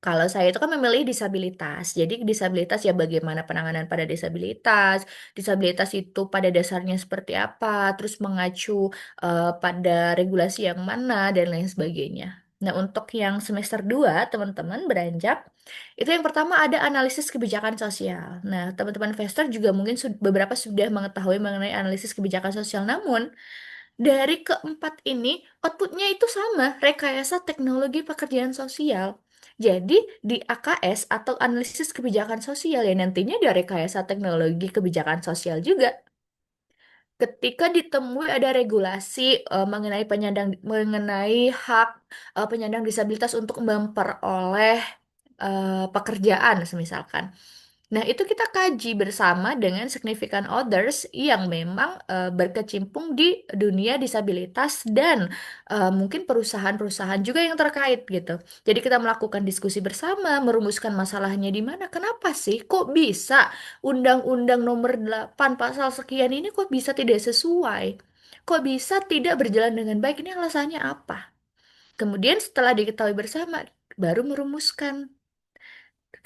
kalau saya itu kan memilih disabilitas. Jadi disabilitas ya bagaimana penanganan pada disabilitas. Disabilitas itu pada dasarnya seperti apa, terus mengacu pada regulasi yang mana dan lain sebagainya. Nah, untuk yang semester 2 teman-teman beranjak, itu yang pertama ada analisis kebijakan sosial. Nah, teman-teman investor juga mungkin beberapa sudah mengetahui mengenai analisis kebijakan sosial. Namun, dari keempat ini, outputnya itu sama, rekayasa teknologi pekerjaan sosial. Jadi, di AKS atau analisis kebijakan sosial ya nantinya ada rekayasa teknologi kebijakan sosial juga. Ketika ditemui ada regulasi mengenai hak penyandang disabilitas untuk memperoleh pekerjaan, misalkan. Nah, itu kita kaji bersama dengan significant others yang memang berkecimpung di dunia disabilitas dan mungkin perusahaan-perusahaan juga yang terkait gitu. Jadi kita melakukan diskusi bersama, merumuskan masalahnya di mana. Kenapa sih kok bisa Undang-Undang Nomor 8 Pasal sekian ini kok bisa tidak sesuai? Kok bisa tidak berjalan dengan baik? Ini alasannya apa? Kemudian setelah diketahui bersama, baru merumuskan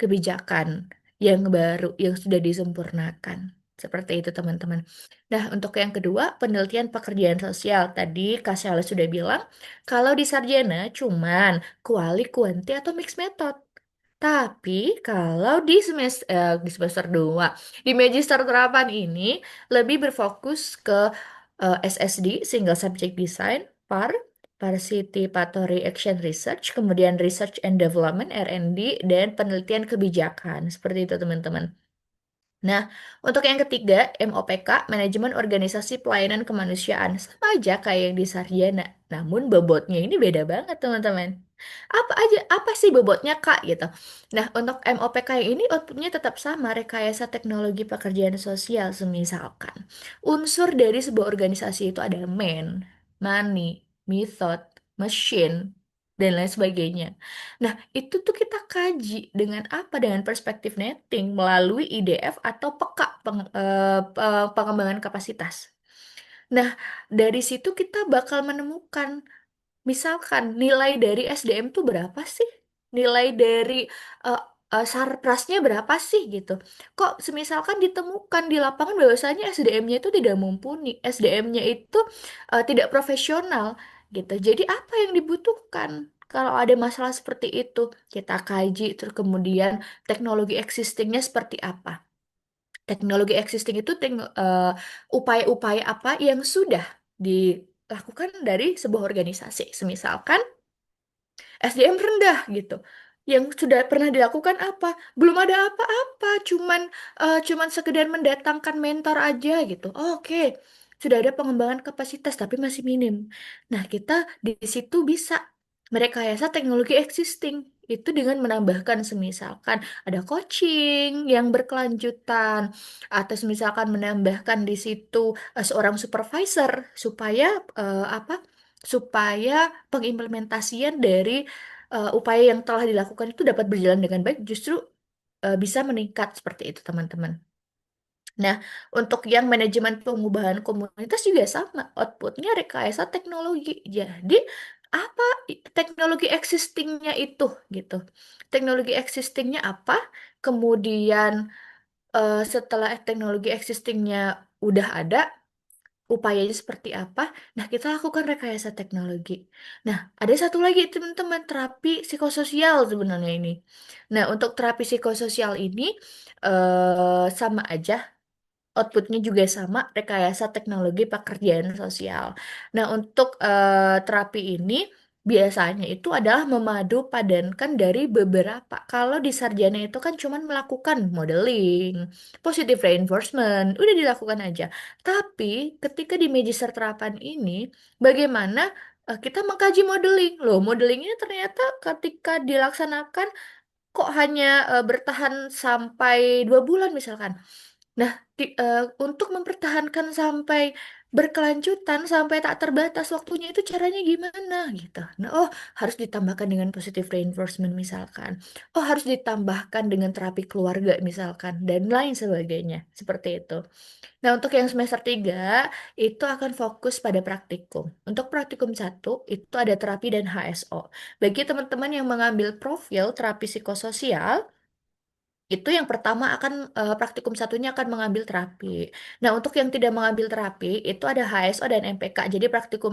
kebijakan yang baru yang sudah disempurnakan. Seperti itu, teman-teman. Nah, untuk yang kedua, penelitian pekerjaan sosial. Tadi Kak Syala sudah bilang, kalau di sarjana cuman kuanti, atau mixed method. Tapi kalau di semester 2 di Magister Terapan ini lebih berfokus ke SSD, Single Subject Design, PAR, Participatory Action Research, kemudian Research and Development (R&D), dan penelitian kebijakan. Seperti itu, teman-teman. Nah, untuk yang ketiga, MOPK, Manajemen Organisasi Pelayanan Kemanusiaan. Sama aja kayak yang di sarjana. Namun bobotnya ini beda banget, teman-teman. Apa sih bobotnya, Kak? Gitu. Nah, untuk MOPK yang ini outputnya tetap sama, rekayasa teknologi pekerjaan sosial. Semisalkan, unsur dari sebuah organisasi itu ada money, method, machine, dan lain sebagainya. Nah, itu tuh kita kaji dengan apa? Dengan perspektif netting melalui IDF atau PEKA, pengembangan kapasitas. Nah, dari situ kita bakal menemukan, misalkan nilai dari SDM tuh berapa sih? Nilai dari eh, sarprasnya berapa sih gitu? Kok semisalkan ditemukan di lapangan bahwasanya SDM-nya itu tidak mumpuni, SDM-nya itu tidak profesional gitu. Jadi apa yang dibutuhkan? Kalau ada masalah seperti itu, kita kaji terus kemudian teknologi existingnya seperti apa. Teknologi existing itu upaya-upaya apa yang sudah dilakukan dari sebuah organisasi. Semisalkan SDM rendah gitu. Yang sudah pernah dilakukan apa? Belum ada apa-apa, cuman sekedar mendatangkan mentor aja gitu. Oh, oke. Sudah ada pengembangan kapasitas tapi masih minim. Nah, kita di situ bisa merekayasa teknologi existing itu dengan menambahkan semisalkan ada coaching yang berkelanjutan atau misalkan menambahkan di situ seorang supervisor supaya apa? Supaya pengimplementasian dari upaya yang telah dilakukan itu dapat berjalan dengan baik, justru bisa meningkat seperti itu, teman-teman. Nah, untuk yang manajemen pengubahan komunitas juga sama, outputnya rekayasa teknologi. Jadi, apa teknologi existingnya itu gitu? Teknologi existingnya apa? Kemudian setelah teknologi existingnya udah ada, upayanya seperti apa? Nah, kita lakukan rekayasa teknologi. Nah, ada satu lagi teman-teman, terapi psikososial sebenarnya ini. Nah, untuk terapi psikososial ini sama aja, outputnya juga sama, rekayasa teknologi pekerjaan sosial. Nah, untuk terapi ini biasanya itu adalah memadu padankan dari beberapa. Kalau di sarjana itu kan cuman melakukan modeling, positive reinforcement, udah dilakukan aja. Tapi ketika di magister terapan ini, bagaimana kita mengkaji modeling? Loh, modeling ini ternyata ketika dilaksanakan kok hanya bertahan sampai 2 bulan misalkan. Nah, untuk mempertahankan sampai berkelanjutan, sampai tak terbatas waktunya itu caranya gimana gitu. Nah, oh harus ditambahkan dengan positive reinforcement misalkan. Oh harus ditambahkan dengan terapi keluarga misalkan, dan lain sebagainya. Seperti itu. Nah, untuk yang semester 3 itu akan fokus pada praktikum. Untuk praktikum satu itu ada terapi dan HSO. Bagi teman-teman yang mengambil profil terapi psikososial, itu yang pertama akan praktikum satunya akan mengambil terapi. Nah, untuk yang tidak mengambil terapi itu ada HSO dan MPK. Jadi praktikum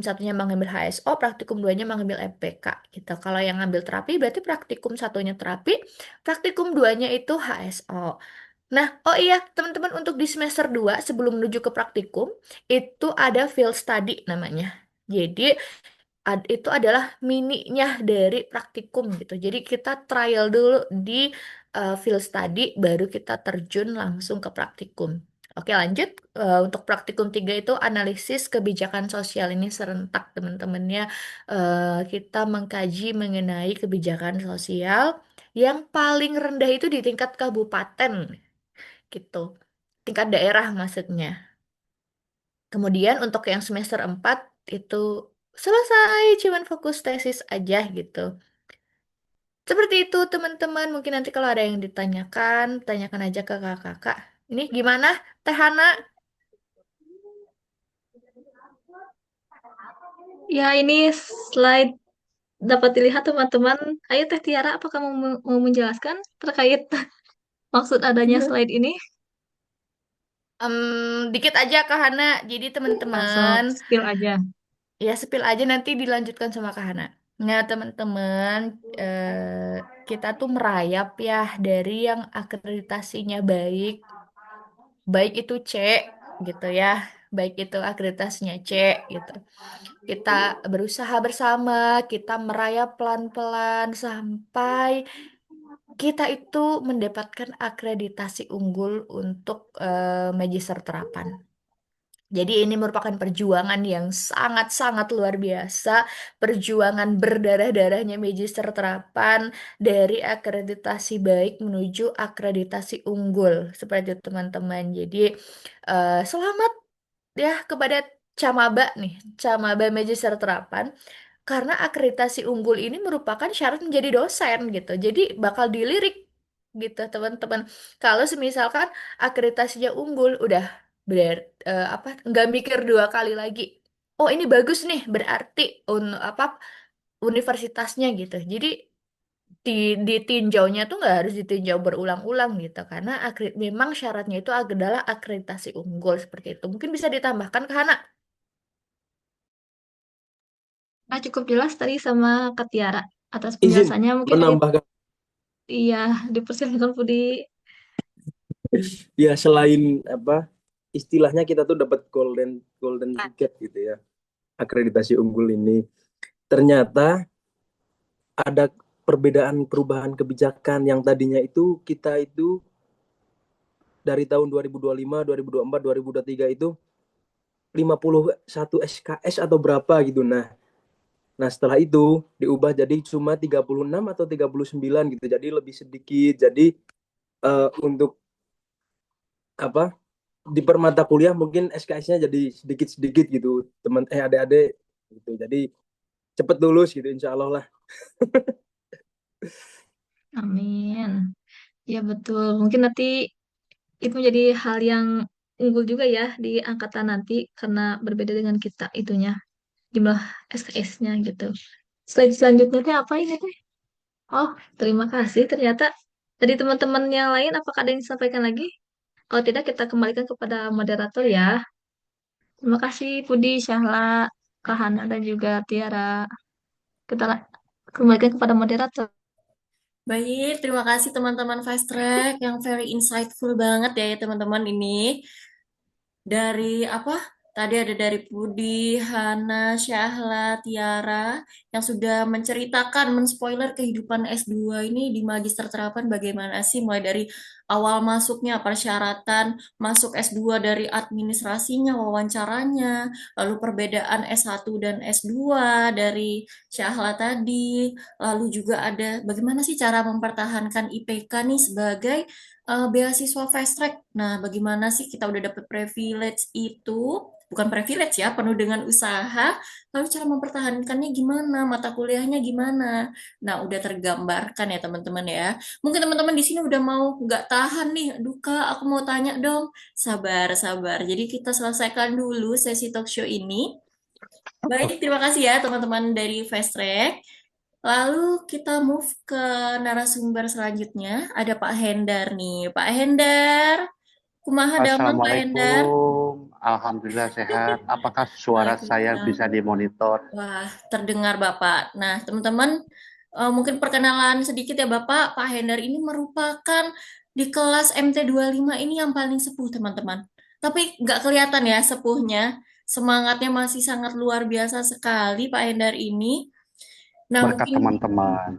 satunya mengambil HSO, praktikum duanya mengambil MPK gitu. Kalau yang ngambil terapi berarti praktikum satunya terapi, praktikum duanya itu HSO. Nah, oh iya, teman-teman untuk di semester 2 sebelum menuju ke praktikum itu ada field study namanya. Jadi itu adalah mininya dari praktikum gitu. Jadi kita trial dulu di field study, baru kita terjun langsung ke praktikum. Oke, lanjut. Untuk praktikum 3 itu analisis kebijakan sosial ini serentak, teman-temannya. Kita mengkaji mengenai kebijakan sosial yang paling rendah itu di tingkat kabupaten gitu. Tingkat daerah maksudnya. Kemudian untuk yang semester 4 itu selesai, cuman fokus tesis aja gitu. Seperti itu teman-teman, mungkin nanti kalau ada yang ditanyakan, tanyakan aja ke kakak-kakak. Ini gimana, Teh Hana? Ya, ini slide dapat dilihat teman-teman. Ayo Teh Tiara, apa kamu mau menjelaskan terkait maksud adanya slide ini? Dikit aja Kak Hana, jadi Masuk, teman-teman, skill aja. ya spill aja nanti dilanjutkan sama Kak Hana. Nah teman-teman, kita tuh merayap ya dari yang akreditasinya baik, baik itu C gitu ya. baik itu akreditasinya C gitu. Kita berusaha bersama, kita merayap pelan-pelan sampai kita itu mendapatkan akreditasi unggul untuk magister terapan. Jadi ini merupakan perjuangan yang sangat-sangat luar biasa, perjuangan berdarah-darahnya magister terapan dari akreditasi baik menuju akreditasi unggul seperti itu teman-teman. Jadi selamat ya kepada Camaba nih, Camaba Magister Terapan, karena akreditasi unggul ini merupakan syarat menjadi dosen gitu. Jadi bakal dilirik gitu teman-teman. Kalau semisalkan akreditasinya unggul, udah apa nggak mikir dua kali lagi. Oh ini bagus nih, berarti apa universitasnya gitu. Jadi ditinjaunya tuh nggak harus ditinjau berulang-ulang gitu karena memang syaratnya itu adalah akreditasi unggul seperti itu. Mungkin bisa ditambahkan ke Hana. Nah, cukup jelas tadi sama Kak Tiara atas Izin penjelasannya. Mungkin menambahkan, iya, dipersilakan Budi. ya selain apa istilahnya kita tuh dapat golden golden ticket gitu ya, akreditasi unggul ini. Ternyata ada perbedaan perubahan kebijakan yang tadinya itu kita itu dari tahun 2025, 2024, 2023 itu 51 SKS atau berapa gitu. Nah, setelah itu diubah jadi cuma 36 atau 39 gitu. Jadi lebih sedikit. Jadi untuk apa di per mata kuliah mungkin SKS-nya jadi sedikit-sedikit gitu. Adik-adik gitu. Jadi cepet lulus gitu insya Allah lah. Amin. Ya betul. Mungkin nanti itu menjadi hal yang unggul juga ya di angkatan nanti karena berbeda dengan kita itunya jumlah SKS-nya gitu. Selanjutnya apa ini teh? Oh, terima kasih. Ternyata dari teman-teman yang lain apakah ada yang disampaikan lagi? Kalau tidak kita kembalikan kepada moderator ya. Terima kasih Budi, Syahla, Kahana dan juga Tiara. Kita kembalikan kepada moderator. Baik, terima kasih teman-teman Fast Track yang very insightful banget ya teman-teman ini. Dari apa? Tadi ada dari Budi, Hana, Syahla, Tiara yang sudah menceritakan, menspoiler kehidupan S2 ini di Magister Terapan bagaimana sih mulai dari awal masuknya, persyaratan masuk S2 dari administrasinya, wawancaranya, lalu perbedaan S1 dan S2 dari Syahla tadi, lalu juga ada bagaimana sih cara mempertahankan IPK nih sebagai beasiswa fast track. Nah, bagaimana sih kita udah dapet privilege itu? Bukan privilege ya, penuh dengan usaha. Lalu cara mempertahankannya gimana? Mata kuliahnya gimana? Nah, udah tergambarkan ya teman-teman ya. Mungkin teman-teman di sini udah mau nggak tahan nih. Aduh Kak, aku mau tanya dong. Sabar, sabar. Jadi kita selesaikan dulu sesi talk show ini. Baik, terima kasih ya teman-teman dari Fast Track. Lalu kita move ke narasumber selanjutnya. Ada Pak Hendar nih. Pak Hendar, kumaha damang Pak Hendar? Assalamualaikum, Alhamdulillah sehat. Apakah suara saya Waalaikumsalam. bisa dimonitor? Wah, terdengar Bapak. Nah, teman-teman, mungkin perkenalan sedikit ya Bapak. Pak Hendar ini merupakan di kelas MT25 ini yang paling sepuh, teman-teman. Tapi nggak kelihatan ya sepuhnya. Semangatnya masih sangat luar biasa sekali Pak Hendar ini. Nah, Berkat mungkin teman-teman.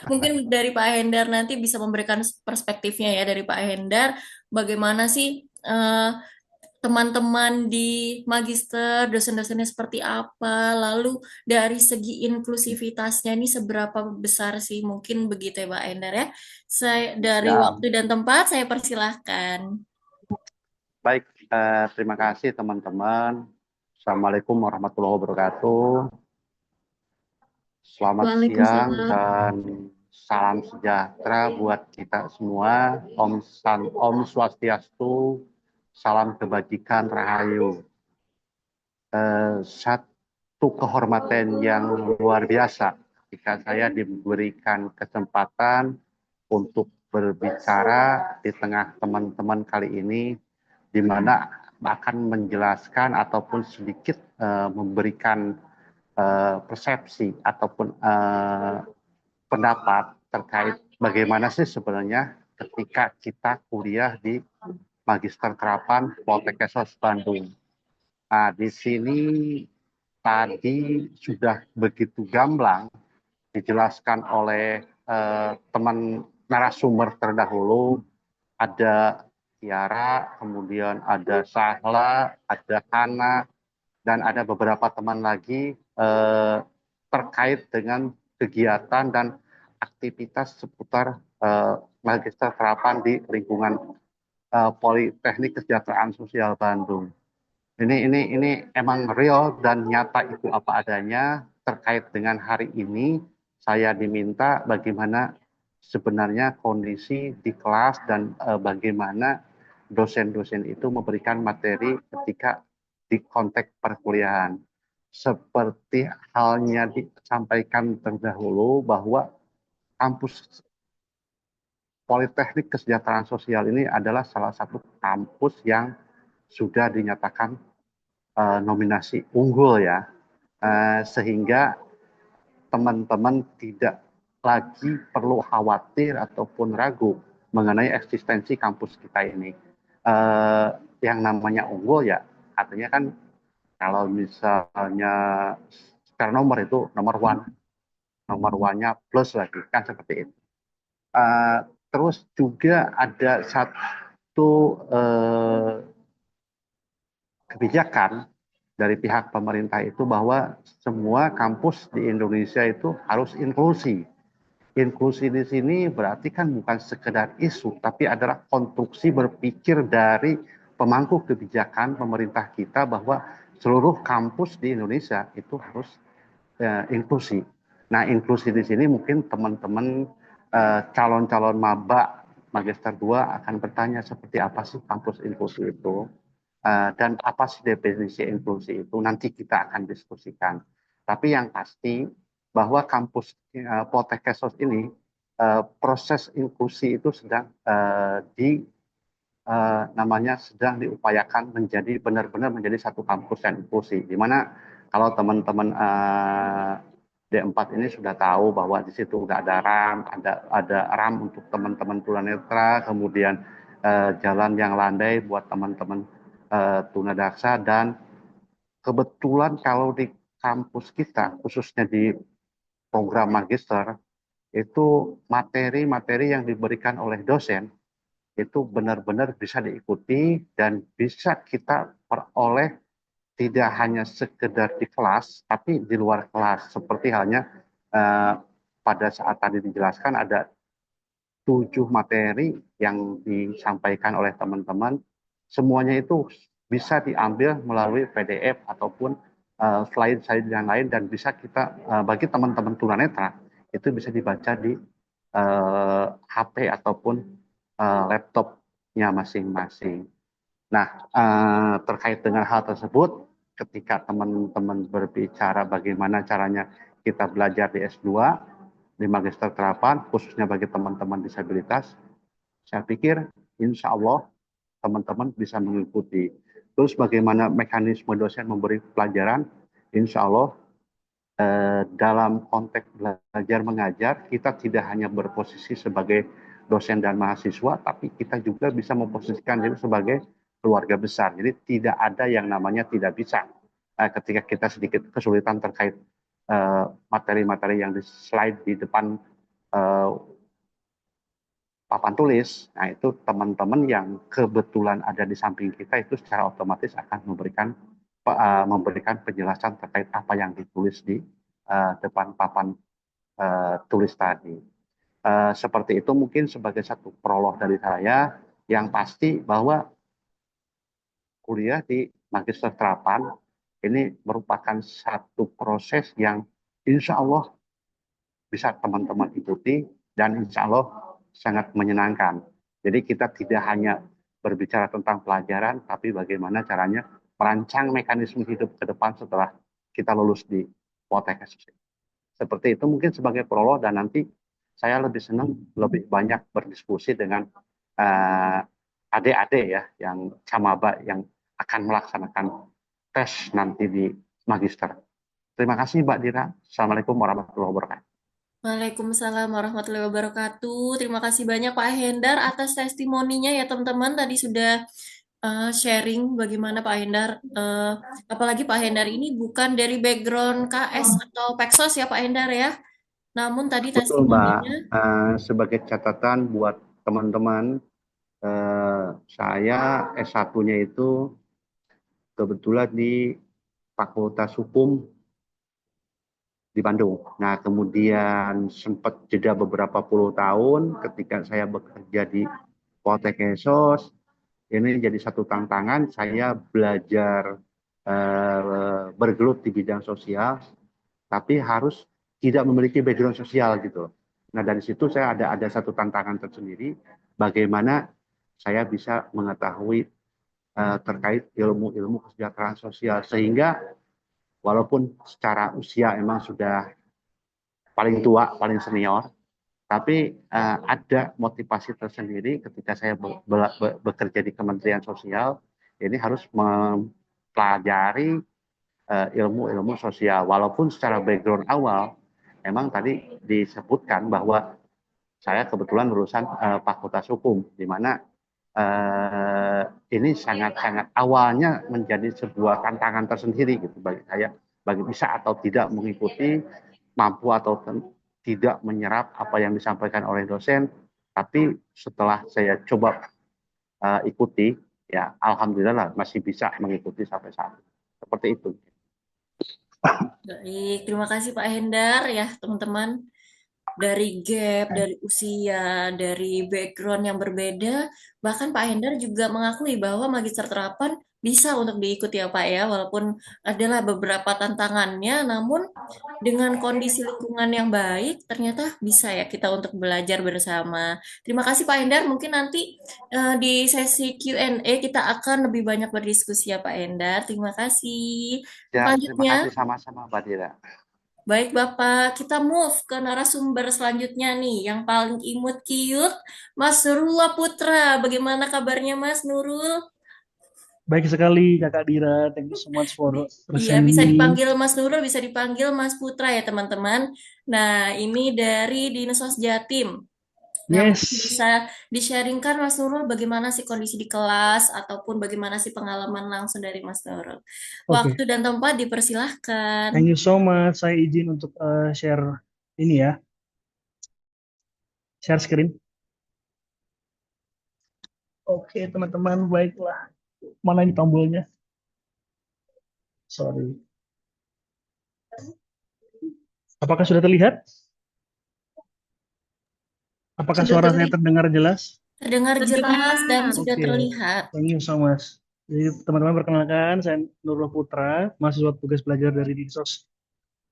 mungkin dari Pak Hendar nanti bisa memberikan perspektifnya ya dari Pak Hendar, bagaimana sih teman-teman di magister, dosen-dosennya seperti apa, lalu dari segi inklusivitasnya ini seberapa besar sih, mungkin begitu ya Pak Hendar ya. Saya dari Ya, waktu dan tempat saya persilahkan. baik. Terima kasih teman-teman. Assalamualaikum warahmatullahi wabarakatuh. Selamat siang Waalaikumsalam. dan salam sejahtera buat kita semua. Om Swastiastu, salam kebajikan rahayu. Satu kehormatan yang luar biasa ketika saya diberikan kesempatan untuk berbicara di tengah teman-teman kali ini, di mana akan menjelaskan ataupun sedikit memberikan persepsi ataupun pendapat terkait bagaimana sih sebenarnya ketika kita kuliah di Magister Terapan Poltekkes Bandung. Nah, di sini tadi sudah begitu gamblang dijelaskan oleh teman narasumber terdahulu. Ada Tiara, kemudian ada Sahla, ada Hana, dan ada beberapa teman lagi terkait dengan kegiatan dan aktivitas seputar Magister Terapan di lingkungan Politeknik Kesejahteraan Sosial Bandung. Ini emang real dan nyata itu apa adanya. Terkait dengan hari ini, saya diminta bagaimana sebenarnya kondisi di kelas dan bagaimana dosen-dosen itu memberikan materi ketika di konteks perkuliahan. Seperti halnya disampaikan terdahulu bahwa kampus Politeknik Kesejahteraan Sosial ini adalah salah satu kampus yang sudah dinyatakan nominasi unggul ya, sehingga teman-teman tidak lagi perlu khawatir ataupun ragu mengenai eksistensi kampus kita ini. Yang namanya unggul ya, artinya kan kalau misalnya secara nomor itu nomor one-nya plus lagi kan seperti itu. Terus juga ada satu kebijakan dari pihak pemerintah itu bahwa semua kampus di Indonesia itu harus inklusi. Inklusi di sini berarti kan bukan sekedar isu, tapi adalah konstruksi berpikir dari pemangku kebijakan pemerintah kita bahwa seluruh kampus di Indonesia itu harus inklusi. Nah, inklusi di sini mungkin teman-teman calon-calon maba Magister 2 akan bertanya seperti apa sih kampus inklusi itu. Dan apa sih definisi inklusi itu nanti kita akan diskusikan. Tapi yang pasti bahwa kampus Poltekkes ini proses inklusi itu sedang namanya sedang diupayakan menjadi benar-benar menjadi satu kampus yang inklusi. Di mana kalau teman-teman D4 ini sudah tahu bahwa di situ udah ada RAM untuk teman-teman tunanetra, kemudian jalan yang landai buat teman-teman tunadaksa, dan kebetulan kalau di kampus kita khususnya di program magister itu materi-materi yang diberikan oleh dosen itu benar-benar bisa diikuti dan bisa kita peroleh tidak hanya sekedar di kelas tapi di luar kelas, seperti halnya pada saat tadi dijelaskan ada 7 materi yang disampaikan oleh teman-teman. Semuanya itu bisa diambil melalui PDF ataupun slide-slide yang lain, dan bisa kita bagi teman-teman tunanetra itu bisa dibaca di HP ataupun laptopnya masing-masing. Nah, terkait dengan hal tersebut, ketika teman-teman berbicara bagaimana caranya kita belajar di S2, di Magister Terapan, khususnya bagi teman-teman disabilitas, saya pikir insya Allah teman-teman bisa mengikuti. Terus bagaimana mekanisme dosen memberi pelajaran, insya Allah dalam konteks belajar mengajar, kita tidak hanya berposisi sebagai dosen dan mahasiswa, tapi kita juga bisa memposisikan diri sebagai keluarga besar. Jadi tidak ada yang namanya tidak bisa. Ketika kita sedikit kesulitan terkait materi-materi yang di slide di depan papan tulis, nah itu teman-teman yang kebetulan ada di samping kita itu secara otomatis akan memberikan penjelasan terkait apa yang ditulis di depan papan tulis tadi. Seperti itu mungkin sebagai satu prolog dari saya. Yang pasti bahwa kuliah di Magister Terapan ini merupakan satu proses yang insya Allah bisa teman-teman ikuti dan insya Allah sangat menyenangkan. Jadi kita tidak hanya berbicara tentang pelajaran, tapi bagaimana caranya merancang mekanisme hidup ke depan setelah kita lulus di Poltekkes. Seperti itu mungkin sebagai prolog, dan nanti saya lebih senang lebih banyak berdiskusi dengan adik-adik ya yang camaba yang akan melaksanakan tes nanti di magister. Terima kasih Mbak Dira. Assalamualaikum warahmatullahi wabarakatuh. Waalaikumsalam warahmatullahi wabarakatuh. Terima kasih banyak Pak Hendar atas testimoninya ya teman-teman. Tadi sudah sharing bagaimana Pak Hendar, apalagi Pak Hendar ini bukan dari background KS atau Peksos ya Pak Hendar ya. Namun tadi Betul, Mbak. testimoninya, Sebagai catatan buat teman-teman, saya S1-nya itu kebetulan di Fakultas Hukum di Bandung. Nah, kemudian sempat jeda beberapa puluh tahun ketika saya bekerja di Poltek Esos. Ini jadi satu tantangan saya belajar bergelut di bidang sosial, tapi harus tidak memiliki background sosial gitu. Nah, dari situ saya ada satu tantangan tersendiri, bagaimana saya bisa mengetahui terkait ilmu-ilmu kesejahteraan sosial, sehingga walaupun secara usia emang sudah paling tua, paling senior, tapi ada motivasi tersendiri ketika saya bekerja di Kementerian Sosial, ini harus mempelajari ilmu-ilmu sosial. Walaupun secara background awal, memang tadi disebutkan bahwa saya kebetulan lulusan Fakultas Hukum, di mana ini sangat-sangat awalnya menjadi sebuah tantangan tersendiri gitu bagi saya, bagi bisa atau tidak mengikuti, mampu atau tidak menyerap apa yang disampaikan oleh dosen. Tapi setelah saya coba ikuti, ya alhamdulillah lah, masih bisa mengikuti sampai saat ini. Seperti itu. baik, terima kasih Pak Hendar ya teman-teman. Dari gap, dari usia, dari background yang berbeda, bahkan Pak Hendar juga mengakui bahwa magister terapan bisa untuk diikuti ya Pak ya, walaupun adalah beberapa tantangannya, namun dengan kondisi lingkungan yang baik, ternyata bisa ya kita untuk belajar bersama. Terima kasih Pak Hendar, mungkin nanti di sesi Q&A kita akan lebih banyak berdiskusi ya Pak Hendar. Terima kasih. Ya, terima Selanjutnya, kasih sama-sama Mbak Dira. baik, Bapak, kita move ke narasumber selanjutnya nih, yang paling imut cute, Mas Nurul Putra. Bagaimana kabarnya, Mas Nurul? Baik sekali Kakak Dira, thank you so much for Iya, bisa presenting. dipanggil Mas Nurul, bisa dipanggil Mas Putra ya, teman-teman. Nah, ini dari Dinsos Jatim. Nah, mungkin Yes, bisa di-sharingkan Mas Nurul bagaimana sih kondisi di kelas ataupun bagaimana sih pengalaman langsung dari Mas Nurul. oke. Waktu dan tempat dipersilahkan. Thank you so much. Saya izin untuk share ini ya, share screen. Oke, teman-teman, baiklah. Mana ini tombolnya? Sorry. Apakah sudah terlihat? Apakah Sudah suara saya terdengar jelas? terdengar jelas dan sudah Oke, terlihat. thank you so much. Jadi teman-teman perkenalkan, saya Nurul Putra, mahasiswa tugas belajar dari Dinsos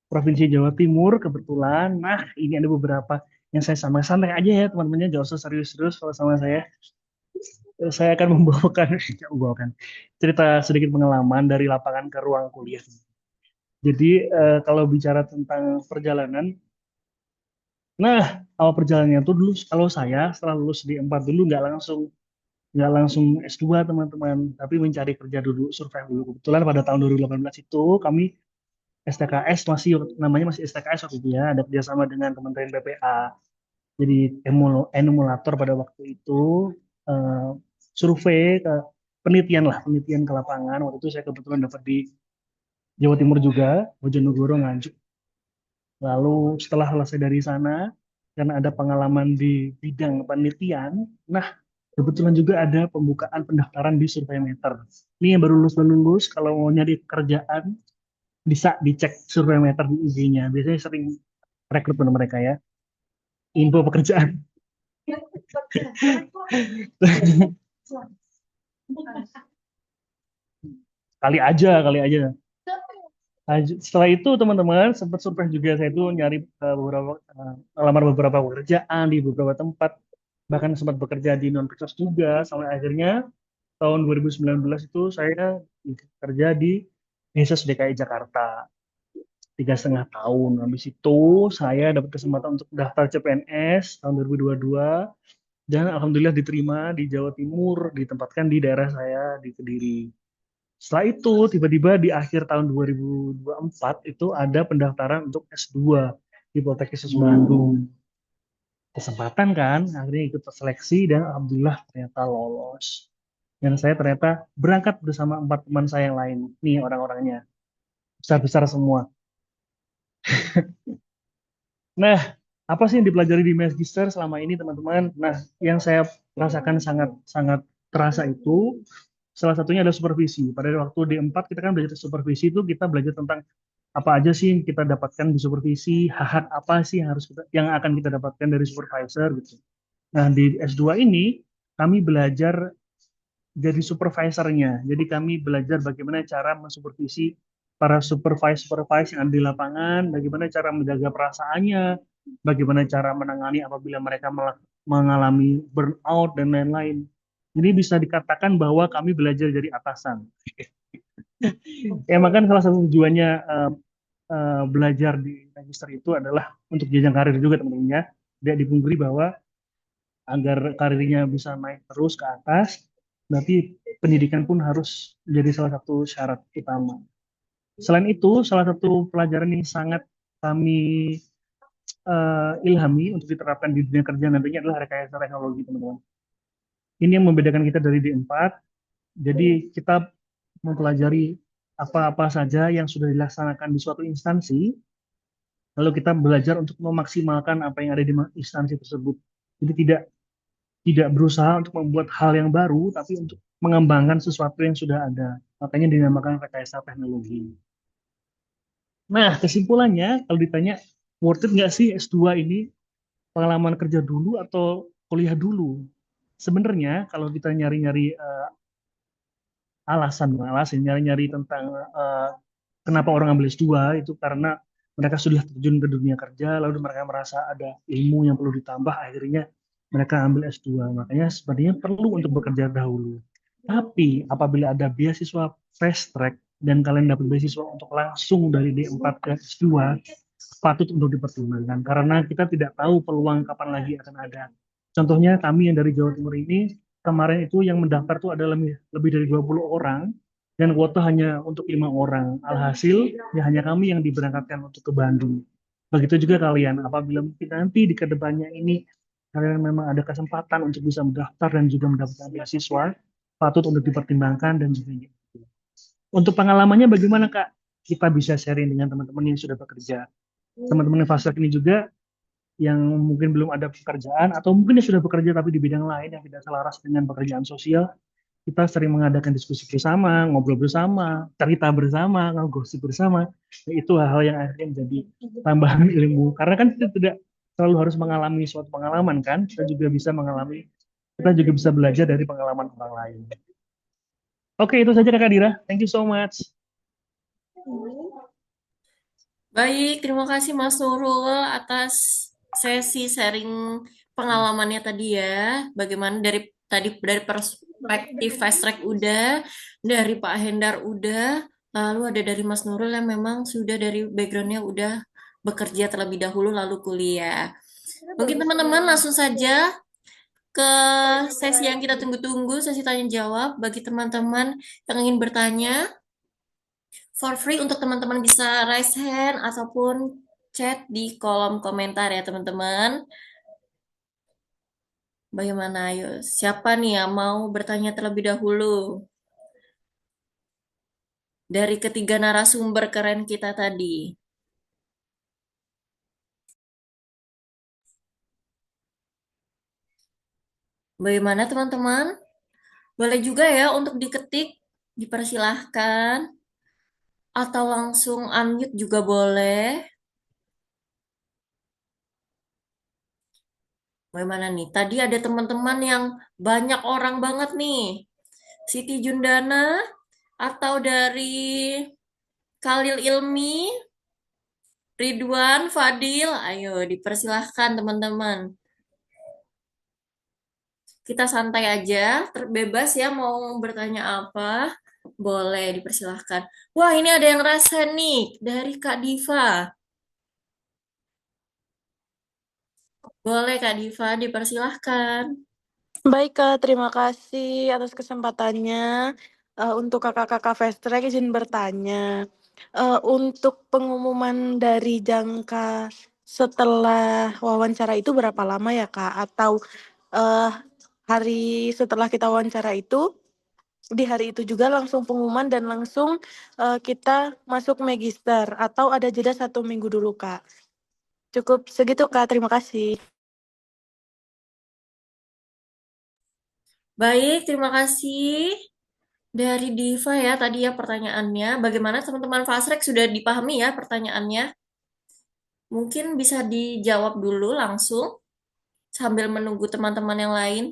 Provinsi Jawa Timur kebetulan. Nah, ini ada beberapa yang saya sama santai aja ya teman-temannya, jangan usah serius-serius kalau sama saya. Saya akan membawakan cerita sedikit pengalaman dari lapangan ke ruang kuliah. Jadi kalau bicara tentang perjalanan, nah awal perjalanannya tuh dulu kalau saya setelah lulus di 4 dulu nggak langsung S2 teman-teman, tapi mencari kerja dulu, survei dulu. Kebetulan pada tahun 2018 itu kami STKS masih namanya masih STKS waktu itu ya, ada kerjasama dengan Kementerian PPA. Jadi emulator pada waktu itu eh, survei ke penelitian ke lapangan. Waktu itu saya kebetulan dapat di Jawa Timur juga, Bojonegoro, Nganjuk. Lalu setelah selesai dari sana, karena ada pengalaman di bidang penelitian, nah kebetulan juga ada pembukaan pendaftaran di Surveimeter. Ini yang baru lulus, kalau mau nyari kerjaan bisa dicek Surveimeter di IG-nya. Biasanya sering rekrut mereka ya. Info pekerjaan. Kali aja. Nah, setelah itu teman-teman sempat survei juga, saya itu nyari lamar beberapa pekerjaan di beberapa tempat, bahkan sempat bekerja di non Peksos juga, sampai akhirnya tahun 2019 itu saya kerja di Dinas DKI Jakarta 3,5 tahun. Habis itu saya dapat kesempatan untuk daftar CPNS tahun 2022 dan alhamdulillah diterima di Jawa Timur, ditempatkan di daerah saya di Kediri. Setelah itu, tiba-tiba di akhir tahun 2024 itu ada pendaftaran untuk S2. di Poltekkes Bandung. Kesempatan kan, akhirnya ikut seleksi dan alhamdulillah ternyata lolos. Dan saya ternyata berangkat bersama 4 teman saya yang lain. Nih orang-orangnya, besar-besar semua. Nah, apa sih yang dipelajari di Magister selama ini teman-teman? Nah, yang saya rasakan sangat-sangat terasa itu salah satunya adalah supervisi. Pada waktu D4 kita kan belajar supervisi itu kita belajar tentang apa aja sih yang kita dapatkan di supervisi, hak apa sih yang akan kita dapatkan dari supervisor gitu. Nah, di S2 ini kami belajar jadi supervisornya. Jadi kami belajar bagaimana cara mensupervisi para supervise yang ada di lapangan, bagaimana cara menjaga perasaannya, bagaimana cara menangani apabila mereka mengalami burnout dan lain-lain. Jadi bisa dikatakan bahwa kami belajar dari atasan. Emang kan salah satu tujuannya belajar di magister itu adalah untuk jenjang karir juga teman-teman ya. Tidak dipungkiri bahwa agar karirnya bisa naik terus ke atas, berarti pendidikan pun harus menjadi salah satu syarat utama. Selain itu, salah satu pelajaran yang sangat kami ilhami untuk diterapkan di dunia kerja nantinya adalah rekayasa teknologi, teman-teman. Ini yang membedakan kita dari D4. Jadi kita mempelajari apa-apa saja yang sudah dilaksanakan di suatu instansi, lalu kita belajar untuk memaksimalkan apa yang ada di instansi tersebut. Jadi tidak berusaha untuk membuat hal yang baru, tapi untuk mengembangkan sesuatu yang sudah ada. Makanya dinamakan rekayasa teknologi. Nah, kesimpulannya, kalau ditanya, worth it nggak sih S2 ini? Pengalaman kerja dulu atau kuliah dulu? Sebenarnya, kalau kita nyari-nyari alasan, nyari-nyari tentang kenapa orang ambil S2, itu karena mereka sudah terjun ke dunia kerja, lalu mereka merasa ada ilmu yang perlu ditambah, akhirnya mereka ambil S2. Makanya sebenarnya perlu untuk bekerja dahulu. Tapi apabila ada beasiswa fast track dan kalian dapat beasiswa untuk langsung dari D4 ke S2, patut untuk dipertimbangkan karena kita tidak tahu peluang kapan lagi akan ada. Contohnya kami yang dari Jawa Timur ini kemarin itu yang mendaftar itu ada lebih dari 20 orang dan kuota hanya untuk 5 orang. Alhasil ya hanya kami yang diberangkatkan untuk ke Bandung. Begitu juga kalian, apabila mungkin nanti di kedepannya ini kalian memang ada kesempatan untuk bisa mendaftar dan juga mendapatkan beasiswa, patut untuk dipertimbangkan dan juga gitu. Untuk pengalamannya bagaimana Kak? Kita bisa sharing dengan teman-teman yang sudah bekerja. Teman-teman yang fast track ini juga yang mungkin belum ada pekerjaan atau mungkin yang sudah bekerja tapi di bidang lain yang tidak selaras dengan pekerjaan sosial, kita sering mengadakan diskusi bersama, ngobrol bersama, cerita bersama, ngegosip bersama. Itu hal-hal yang akhirnya menjadi tambahan ilmu. Karena kan kita tidak selalu harus mengalami suatu pengalaman kan, kita juga bisa belajar dari pengalaman orang lain. Oke, itu saja Kak Dira. Thank you so much. Baik, terima kasih Mas Nurul atas sesi sharing pengalamannya tadi ya. Bagaimana dari perspektif fast track udah, dari Pak Hendar udah, lalu ada dari Mas Nurul yang memang sudah dari backgroundnya udah bekerja terlebih dahulu lalu kuliah. Mungkin teman-teman langsung saja ke sesi yang kita tunggu-tunggu, sesi tanya jawab bagi teman-teman yang ingin bertanya. For free untuk teman-teman bisa raise hand ataupun chat di kolom komentar ya teman-teman. Bagaimana ayo? Siapa nih yang mau bertanya terlebih dahulu? Dari ketiga narasumber keren kita tadi. Bagaimana teman-teman? Boleh juga ya untuk diketik, dipersilahkan. Atau langsung unmute juga boleh. Bagaimana nih? Tadi ada teman-teman yang banyak orang banget nih. Siti Jundana atau dari Khalil Ilmi, Ridwan, Fadil, ayo dipersilahkan teman-teman. Kita santai aja, terbebas ya mau bertanya apa, boleh dipersilahkan. Wah ini ada yang rasa nih dari Kak Diva. Boleh Kak Diva dipersilahkan. Baik Kak, terima kasih atas kesempatannya. Untuk kakak-kakak Fast Track izin bertanya. Untuk pengumuman dari jangka setelah wawancara itu berapa lama ya Kak? Atau eh, hari setelah kita wawancara itu, di hari itu juga langsung pengumuman dan langsung kita masuk magister atau ada jeda 1 minggu dulu Kak? Cukup segitu Kak, terima kasih. Baik, terima kasih dari Diva ya tadi ya pertanyaannya. Bagaimana teman-teman Fasrek sudah dipahami ya pertanyaannya? Mungkin bisa dijawab dulu langsung sambil menunggu teman-teman yang lain.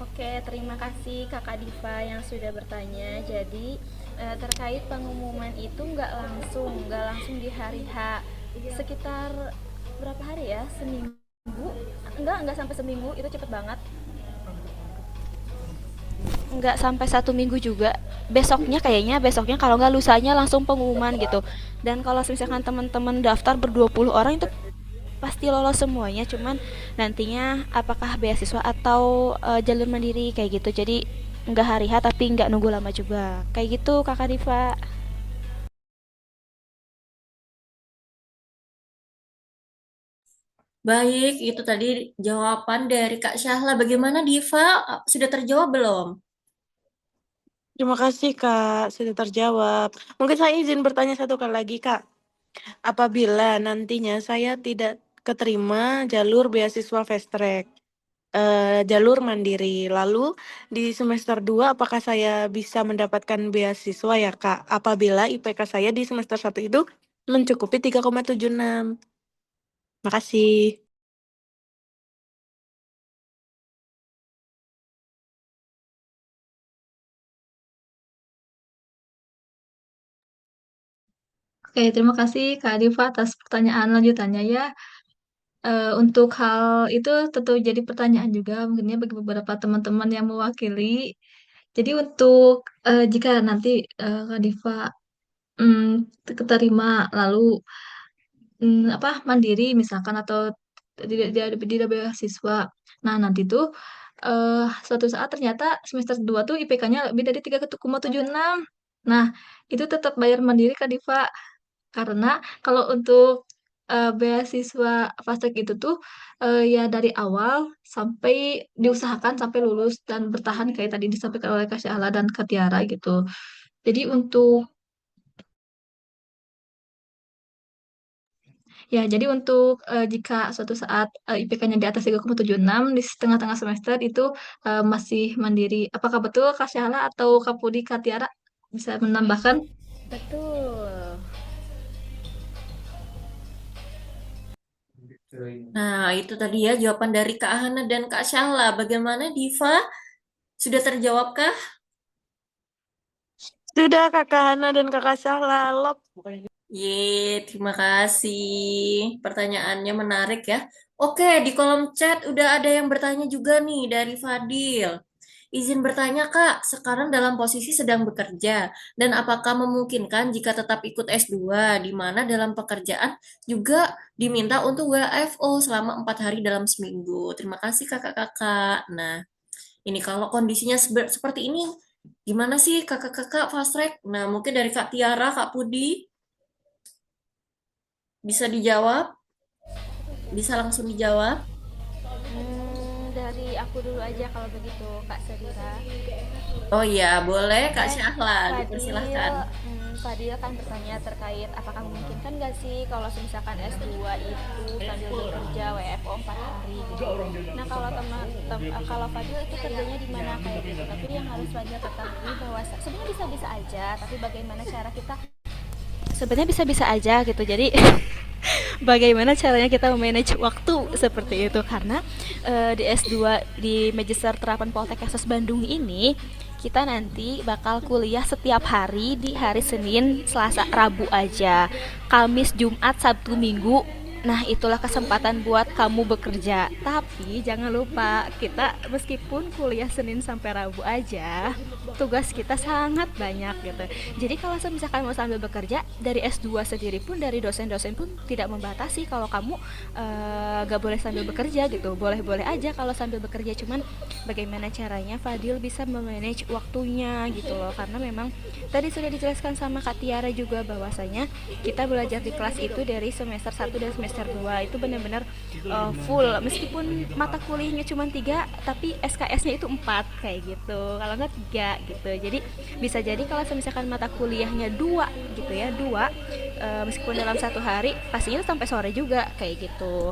Oke, terima kasih Kakak Diva yang sudah bertanya. Jadi terkait pengumuman itu nggak langsung di hari H. Sekitar berapa hari ya? Seminggu? Nggak sampai seminggu, itu cepet banget. Nggak sampai 1 minggu juga. Besoknya kalau nggak lusanya langsung pengumuman gitu. Dan kalau misalkan teman-teman daftar ber-20 orang itu pasti lolos semuanya, cuman nantinya apakah beasiswa atau jalur mandiri kayak gitu. Jadi nggak hari H tapi nggak nunggu lama juga kayak gitu Kakak Diva. Baik, itu tadi jawaban dari Kak Syahla. Bagaimana Diva? Sudah terjawab belum? Terima kasih Kak, sudah terjawab. Mungkin saya izin bertanya satu kali lagi Kak. Apabila nantinya saya tidak keterima jalur beasiswa fast track, jalur mandiri, lalu di semester 2 apakah saya bisa mendapatkan beasiswa ya Kak? Apabila IPK saya di semester 1 itu mencukupi 3,76. Makasih. Oke, terima kasih Kak Diva atas pertanyaan lanjutannya ya. Untuk hal itu tentu jadi pertanyaan juga mungkinnya bagi beberapa teman-teman yang mewakili. Jadi untuk jika nanti Kak Diva keterima lalu apa mandiri misalkan atau tidak beasiswa. Nah, nanti tuh suatu saat ternyata semester 2 tuh IPK-nya lebih dari 3,76. Nah, itu tetap bayar mandiri Kak Diva. Karena kalau untuk beasiswa FASTEC itu tuh ya dari awal sampai diusahakan sampai lulus dan bertahan kayak tadi disampaikan oleh Kak Syahla dan Kak Tiara gitu. Jadi untuk Ya, jadi untuk jika suatu saat IPK-nya di atas 3,76 di setengah-tengah semester itu masih mandiri. Apakah betul Kak Syahla atau Kak Pudi, Kak Tiara bisa menambahkan? Betul. Nah, itu tadi ya jawaban dari Kak Hana dan Kak Syahla. Bagaimana Diva? Sudah terjawabkah? Sudah Kakak Hana dan Kakak Sahla, love. Terima kasih. Pertanyaannya menarik ya. Oke, di kolom chat udah ada yang bertanya juga nih dari Fadil. Izin bertanya, Kak, sekarang dalam posisi sedang bekerja, dan apakah memungkinkan jika tetap ikut S2, di mana dalam pekerjaan juga diminta untuk WFO selama 4 hari dalam seminggu? Terima kasih, kakak-kakak. Nah, ini kalau kondisinya seperti ini, gimana sih kakak-kakak fast track? Nah, mungkin dari Kak Tiara, Kak Pudi, bisa dijawab? Bisa langsung dijawab? Dari aku dulu aja kalau begitu Kak Sedira. Oh iya, boleh Kak Oke, Syahla, Fadil, dipersilahkan. Fadil kan bertanya terkait apakah memungkinkan nggak sih kalau misalkan S2 itu sambil bekerja WFO 4 hari gitu. Nah kalau kalau Fadil itu kerjanya di mana kayak gitu, tapi yang harus Fadil ketahui bahwa sebenarnya bisa-bisa aja, tapi bagaimana cara kita sebenarnya bisa-bisa aja gitu. Jadi bagaimana caranya kita memanage waktu seperti itu karena di S2 di Magister Terapan Poltek Khusus Bandung ini kita nanti bakal kuliah setiap hari di hari Senin, Selasa, Rabu aja. Kamis, Jumat, Sabtu, Minggu Nah, itulah kesempatan buat kamu bekerja. Tapi jangan lupa, kita meskipun kuliah Senin sampai Rabu aja, tugas kita sangat banyak gitu. Jadi kalau misalkan mau sambil bekerja, dari S2 sendiri pun, dari dosen-dosen pun tidak membatasi kalau kamu gak boleh sambil bekerja gitu. Boleh-boleh aja kalau sambil bekerja, cuman bagaimana caranya Fadil bisa memanage waktunya gitu loh. Karena memang tadi sudah dijelaskan sama Kak Tiara juga bahwasanya kita belajar di kelas itu dari semester 1 dan semester 2 itu benar-benar full, meskipun mata kuliahnya cuma 3 tapi SKS-nya itu 4 kayak gitu, kalau nggak 3 gitu. Jadi bisa jadi kalau misalkan mata kuliahnya 2 gitu ya, 2 meskipun dalam satu hari pastinya sampai sore juga kayak gitu.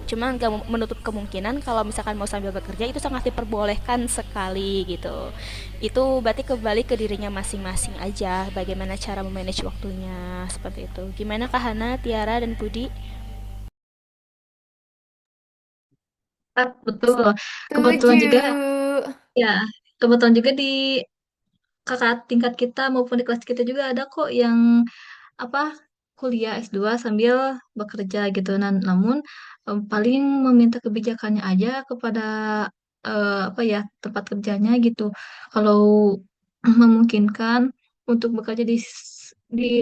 Cuman gak menutup kemungkinan kalau misalkan mau sambil bekerja itu sangat diperbolehkan sekali gitu. Itu berarti kembali ke dirinya masing-masing aja bagaimana cara memanage waktunya seperti itu. Gimana Kak Hana, Tiara, dan Budi? Betul. Kebetulan juga, Setuju. ya, kebetulan juga di kakak tingkat kita maupun di kelas kita juga ada kok yang apa kuliah S2 sambil bekerja gitu. Nah, namun paling meminta kebijakannya aja kepada apa ya tempat kerjanya gitu. Kalau memungkinkan untuk bekerja di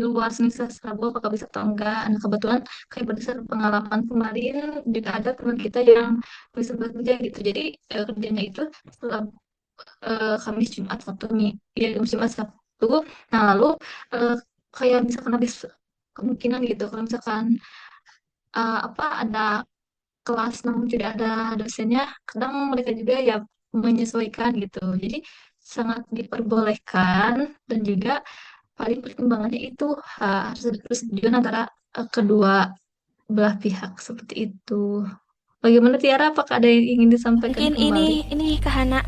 luar semester Rabu apakah bisa atau enggak. Nah, kebetulan kayak berdasarkan pengalaman kemarin juga ada teman kita yang bisa bekerja gitu. Jadi kerjanya itu setelah Kamis Jumat Sabtu nih, ya Kamis Jumat Sabtu. Nah, lalu eh, kayak misalkan habis kemungkinan gitu kalau misalkan apa ada kelas namun tidak ada dosennya, kadang mereka juga ya menyesuaikan gitu. Jadi sangat diperbolehkan dan juga paling pertimbangannya itu harus ada persetujuan antara kedua belah pihak seperti itu. Bagaimana Tiara? Apakah ada yang ingin disampaikan Mungkin kembali? ini Kak Hana,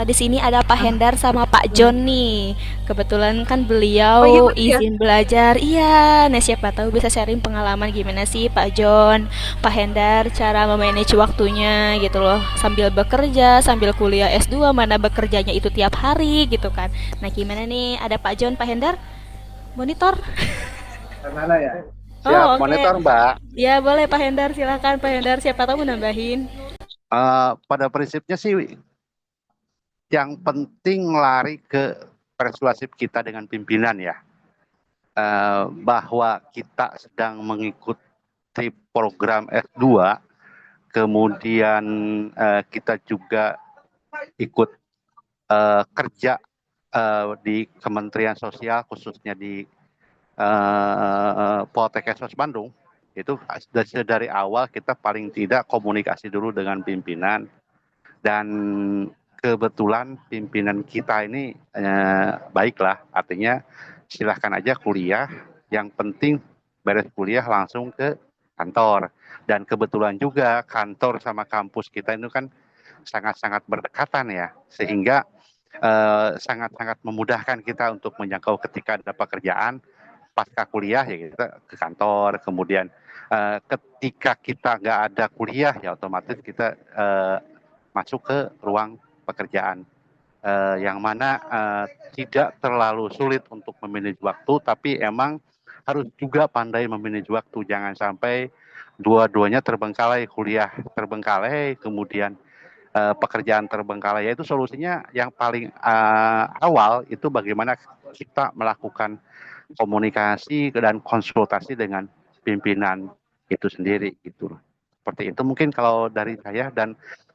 di sini ada Pak Ah, Hendar sama Pak boleh. John nih. Kebetulan kan Oh iya beliau benar ya. izin belajar. Iya, nah siapa tahu bisa sharing pengalaman gimana sih Pak John, Pak Hendar cara memanage waktunya gitu loh. Sambil bekerja, sambil kuliah S2, mana bekerjanya itu tiap hari gitu kan. Nah, gimana nih? Ada Pak John, Pak Hendar? Monitor? Mana ya? Siap, Oh, oke. monitor Mbak. Ya, boleh Pak Hendar, silakan Pak Hendar. Siapa tahu mau nambahin. Pada prinsipnya sih yang penting lari ke persuasif kita dengan pimpinan ya. Bahwa kita sedang mengikuti program S2, kemudian kita juga ikut kerja di Kementerian Sosial, khususnya di Poltekkes Bandung. Itu dari awal kita paling tidak komunikasi dulu dengan pimpinan, dan kebetulan pimpinan kita ini baiklah, artinya silahkan aja kuliah, yang penting beres kuliah langsung ke kantor. Dan kebetulan juga kantor sama kampus kita itu kan sangat-sangat berdekatan ya, sehingga sangat-sangat memudahkan kita untuk menjangkau ketika ada pekerjaan pasca kuliah ya kita ke kantor. Kemudian ketika kita nggak ada kuliah ya otomatis kita masuk ke ruang pekerjaan, yang mana tidak terlalu sulit untuk memanage waktu, tapi emang harus juga pandai memanage waktu. Jangan sampai dua-duanya terbengkalai, kuliah terbengkalai, kemudian pekerjaan terbengkalai. Yaitu solusinya yang paling awal itu bagaimana kita melakukan komunikasi dan konsultasi dengan pimpinan itu sendiri gitu. Seperti itu mungkin kalau dari saya. Dan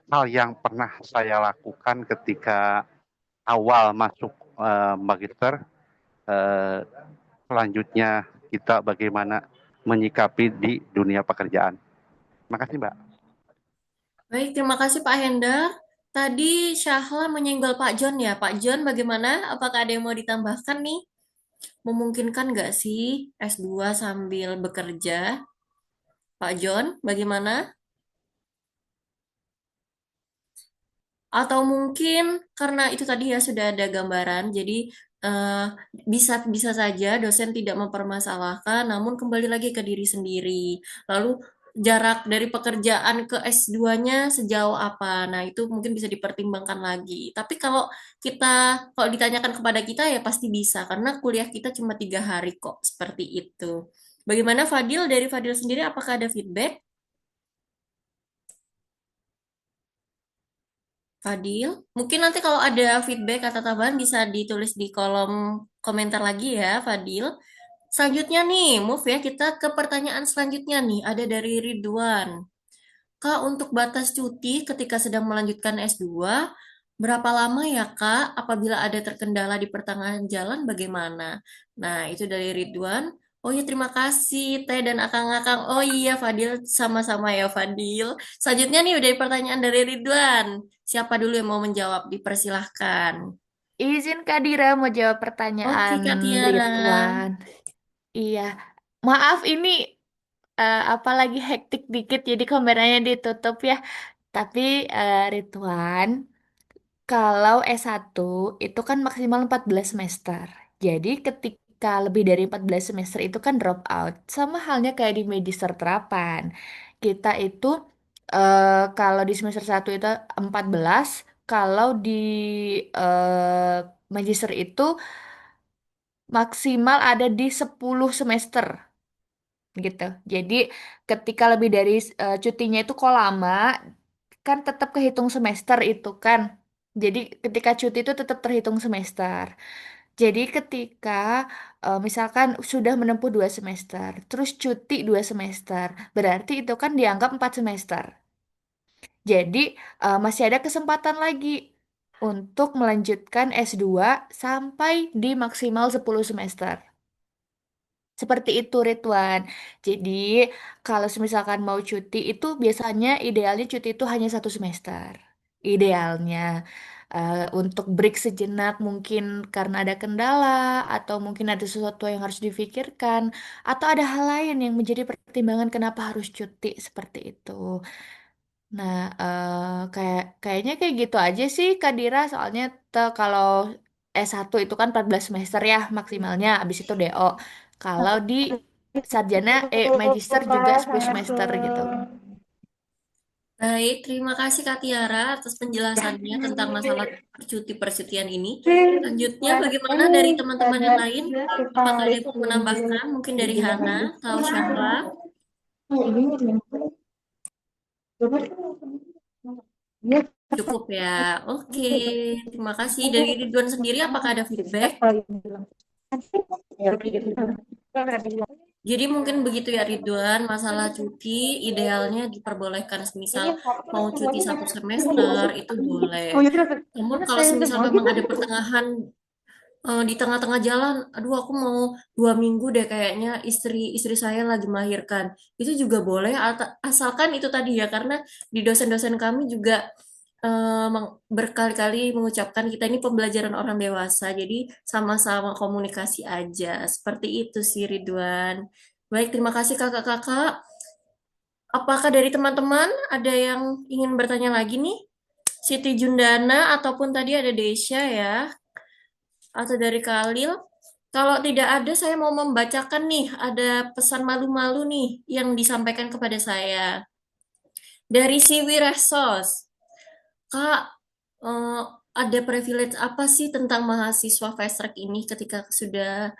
hal yang pernah saya lakukan ketika awal masuk magister, eh, selanjutnya kita bagaimana menyikapi di dunia pekerjaan. Terima kasih Mbak. Baik, terima kasih Pak Hendar. Tadi Syahla menyenggol Pak John ya. Pak John, bagaimana? Apakah ada yang mau ditambahkan nih? Memungkinkan nggak sih S2 sambil bekerja? Pak John, bagaimana? Atau mungkin karena itu tadi ya sudah ada gambaran, jadi eh, bisa bisa saja dosen tidak mempermasalahkan, namun kembali lagi ke diri sendiri. Lalu jarak dari pekerjaan ke S2-nya sejauh apa? Nah, itu mungkin bisa dipertimbangkan lagi. Tapi kalau ditanyakan kepada kita ya pasti bisa, karena kuliah kita cuma 3 hari kok, seperti itu. Bagaimana Fadil? Dari Fadil sendiri apakah ada feedback? Fadil, mungkin nanti kalau ada feedback atau tambahan bisa ditulis di kolom komentar lagi ya, Fadil. Selanjutnya nih, move ya, kita ke pertanyaan selanjutnya nih, ada dari Ridwan. Kak, untuk batas cuti ketika sedang melanjutkan S2, berapa lama ya Kak? Apabila ada terkendala di pertengahan jalan, bagaimana? Nah, itu dari Ridwan. Oh iya, terima kasih Teh dan Akang-akang. Oh iya, Fadil, sama-sama ya Fadil. Selanjutnya nih, udah pertanyaan dari Ridwan. Siapa dulu yang mau menjawab? Dipersilahkan. Izin Kak Dira mau jawab Oke, pertanyaan Kak Tiara. Ridwan. Iya, maaf ini apalagi hektik dikit jadi kameranya ditutup ya. Tapi Ridwan, kalau S1 itu kan maksimal 14 semester. Jadi ketika lebih dari 14 semester itu kan drop out. Sama halnya kayak di Magister Terapan. Kita itu kalau di semester 1 itu 14, kalau di Magister itu maksimal ada di 10 semester gitu. Jadi ketika lebih dari cutinya itu kok lama, kan tetap kehitung semester itu kan. Jadi ketika cuti itu tetap terhitung semester. Jadi ketika misalkan sudah menempuh 2 semester, terus cuti 2 semester, berarti itu kan dianggap 4 semester. Jadi masih ada kesempatan lagi untuk melanjutkan S2 sampai di maksimal 10 semester. Seperti itu Ridwan. Jadi kalau misalkan mau cuti itu biasanya idealnya cuti itu hanya 1 semester. Idealnya untuk break sejenak mungkin karena ada kendala atau mungkin ada sesuatu yang harus difikirkan atau ada hal lain yang menjadi pertimbangan kenapa harus cuti seperti itu. Nah, kayaknya kayak gitu aja sih Kak Dira, soalnya kalau S1 itu kan 14 semester ya maksimalnya, habis itu DO. Kalau di sarjana magister juga 10 semester gitu. Baik, terima kasih Kak Tiara atas penjelasannya tentang masalah percutian ini. Selanjutnya, bagaimana dari teman-teman yang lain? Apakah ada yang mau menambahkan? Mungkin dari Hana atau siapa? Cukup ya. Oke, terima kasih. Dari Ridwan sendiri, apakah ada feedback? Jadi mungkin begitu ya Ridwan, masalah cuti idealnya diperbolehkan semisal mau cuti 1 semester itu boleh. Namun kalau semisal memang ada pertengahan di tengah-tengah jalan, aduh aku mau 2 minggu deh kayaknya istri istri saya lagi melahirkan. Itu juga boleh asalkan itu tadi ya karena di dosen-dosen kami juga berkali-kali mengucapkan kita ini pembelajaran orang dewasa, jadi sama-sama komunikasi aja. Seperti itu sih Ridwan. Baik, terima kasih kakak-kakak. Apakah dari teman-teman ada yang ingin bertanya lagi nih? Siti Jundana ataupun tadi ada Desya ya, atau dari Khalil. Kalau tidak ada, saya mau membacakan nih, ada pesan malu-malu nih yang disampaikan kepada saya. Dari Siwi Resos. Kak, eh, ada privilege apa sih tentang mahasiswa fast track ini ketika sudah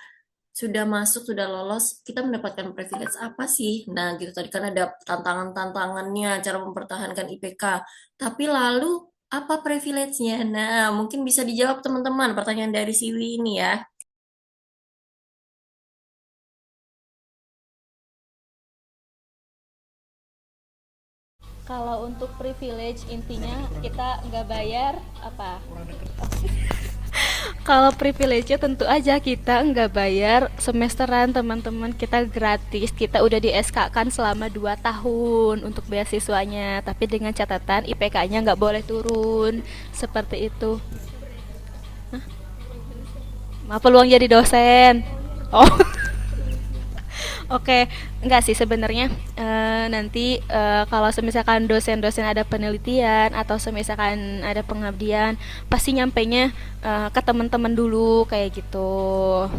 masuk, sudah lolos, kita mendapatkan privilege apa sih? Nah, gitu tadi kan ada tantangan-tantangannya, cara mempertahankan IPK. Tapi lalu apa privilege-nya? Nah, mungkin bisa dijawab teman-teman pertanyaan dari Siwi ini ya. Kalau untuk privilege intinya kita nggak bayar apa? Kalau privilege-nya tentu aja kita nggak bayar semesteran teman-teman, kita gratis, kita udah di SK kan selama 2 tahun untuk beasiswanya, tapi dengan catatan IPK-nya nggak boleh turun, seperti itu. Maaf, peluang jadi dosen. Oh. Oke, enggak sih sebenarnya nanti kalau semisalkan dosen-dosen ada penelitian atau semisalkan ada pengabdian, pasti nyampainya ke teman-teman dulu kayak gitu.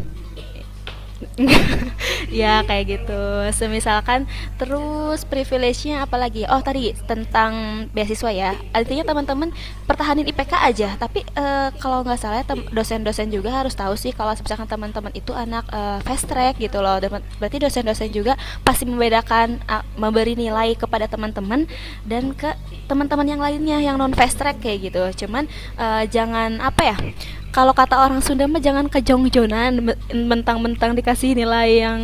Ya kayak gitu. Semisalkan terus privilege-nya apalagi? Oh tadi tentang beasiswa ya. Artinya teman-teman pertahanin IPK aja. Tapi kalau nggak salah dosen-dosen juga harus tahu sih kalau misalkan teman-teman itu anak fast track gitu loh. Berarti dosen-dosen juga pasti membedakan memberi nilai kepada teman-teman dan ke teman-teman yang lainnya yang non fast track kayak gitu. Cuman jangan apa ya? Kalau kata orang Sunda mah jangan kejongjonan mentang-mentang dikasih nilai yang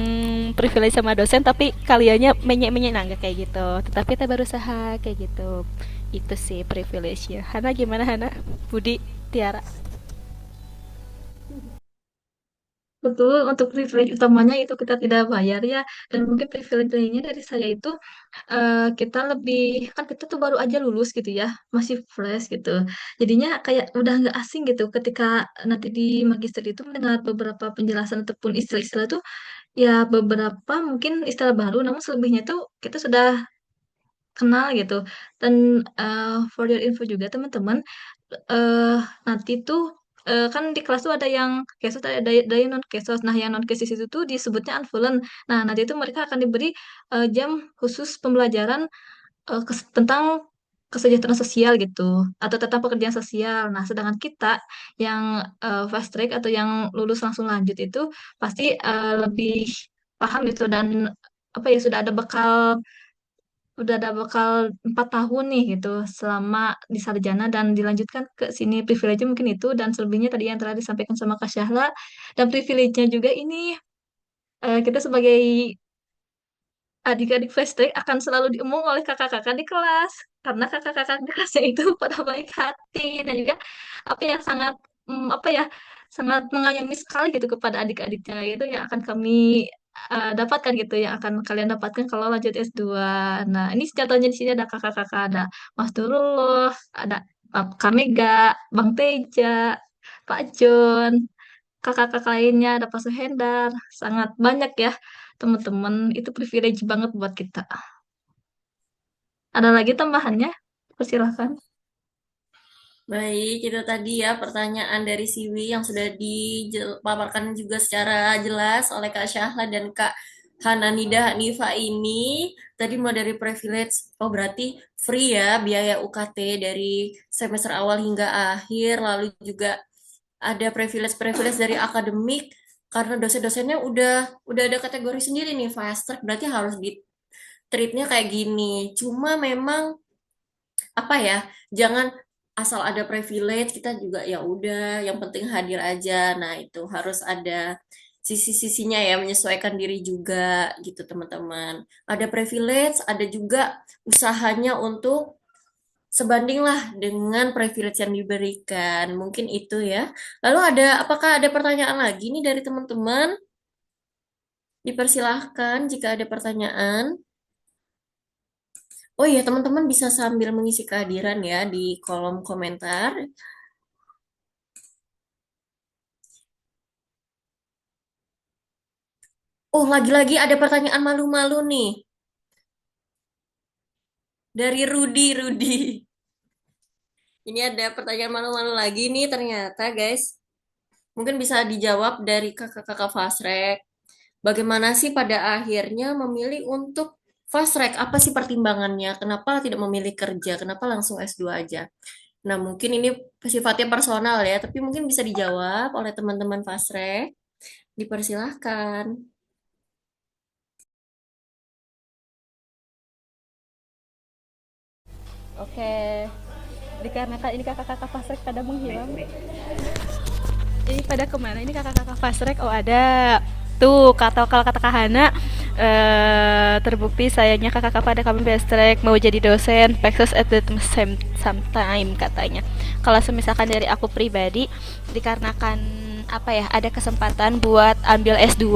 privilege sama dosen tapi kaliannya menyek-menyek nggak kayak gitu. Tetapi kita berusaha kayak gitu. Itu sih privilege-nya. Hana gimana Hana? Budi, Tiara. Betul, untuk privilege utamanya itu kita tidak bayar ya. Dan mungkin privilege lainnya dari saya itu kita lebih, kan kita tuh baru aja lulus gitu ya, masih fresh gitu. Jadinya kayak udah nggak asing gitu ketika nanti di magister itu mendengar beberapa penjelasan ataupun istilah-istilah tuh ya beberapa mungkin istilah baru, namun selebihnya tuh kita sudah kenal gitu. Dan for your info juga teman-teman, eh nanti tuh kan di kelas tuh ada yang kesos, ada yang non kesos. Nah, yang non kesos itu tuh disebutnya unfullen. Nah, nanti itu mereka akan diberi jam khusus pembelajaran tentang kesejahteraan sosial gitu atau tentang pekerjaan sosial. Nah, sedangkan kita yang fast track atau yang lulus langsung lanjut itu pasti lebih paham gitu dan apa ya sudah ada bekal, udah ada bakal 4 tahun nih gitu selama di sarjana dan dilanjutkan ke sini privilege mungkin itu dan selebihnya tadi yang telah disampaikan sama Kak Syahla dan privilege-nya juga ini kita sebagai adik-adik fast track akan selalu diemung oleh kakak-kakak di kelas karena kakak-kakak di kelasnya itu pada baik hati dan juga apa ya sangat apa ya sangat mengayomi sekali gitu kepada adik-adiknya itu yang akan kami dapatkan gitu yang akan kalian dapatkan kalau lanjut S2. Nah, ini contohnya di sini ada kakak-kakak ada Mas Nurullah, ada Kak Mega, Bang Teja, Pak John, kakak-kakak lainnya ada Pak Suhendar, sangat banyak ya teman-teman, itu privilege banget buat kita. Ada lagi tambahannya? Persilahkan. Baik, itu tadi ya pertanyaan dari Siwi yang sudah dipaparkan juga secara jelas oleh Kak Syahla dan Kak Hananida Hanifa ini. Tadi mulai dari privilege, oh berarti free ya biaya UKT dari semester awal hingga akhir, lalu juga ada privilege-privilege dari akademik karena dosen-dosennya udah ada kategori sendiri nih fast track berarti harus di treatnya kayak gini. Cuma memang apa ya, jangan asal ada privilege kita juga ya udah yang penting hadir aja. Nah, itu harus ada sisi-sisinya ya menyesuaikan diri juga gitu teman-teman. Ada privilege, ada juga usahanya untuk sebanding lah dengan privilege yang diberikan. Mungkin itu ya. Lalu apakah ada pertanyaan lagi nih dari teman-teman? Dipersilahkan jika ada pertanyaan. Oh iya, teman-teman bisa sambil mengisi kehadiran ya di kolom komentar. Oh, lagi-lagi ada pertanyaan malu-malu nih dari Rudi. Ini ada pertanyaan malu-malu lagi nih ternyata, guys. Mungkin bisa dijawab dari kakak-kakak fast track. Bagaimana sih pada akhirnya memilih untuk fast track? Apa sih pertimbangannya? Kenapa tidak memilih kerja? Kenapa langsung S2 aja? Nah, mungkin ini sifatnya personal ya, tapi mungkin bisa dijawab oleh teman-teman fast track. Dipersilahkan. Oke. Dikarenakan ini kakak-kakak pasrek pada menghilang. Ini pada kemana? Ini kakak-kakak pasrek. Oh ada. Tuh kata kalau kata Kak Hana terbukti sayangnya kakak-kakak pada kami pasrek mau jadi dosen Pexos at the same time katanya. Kalau semisalkan dari aku pribadi dikarenakan apa ya ada kesempatan buat ambil S2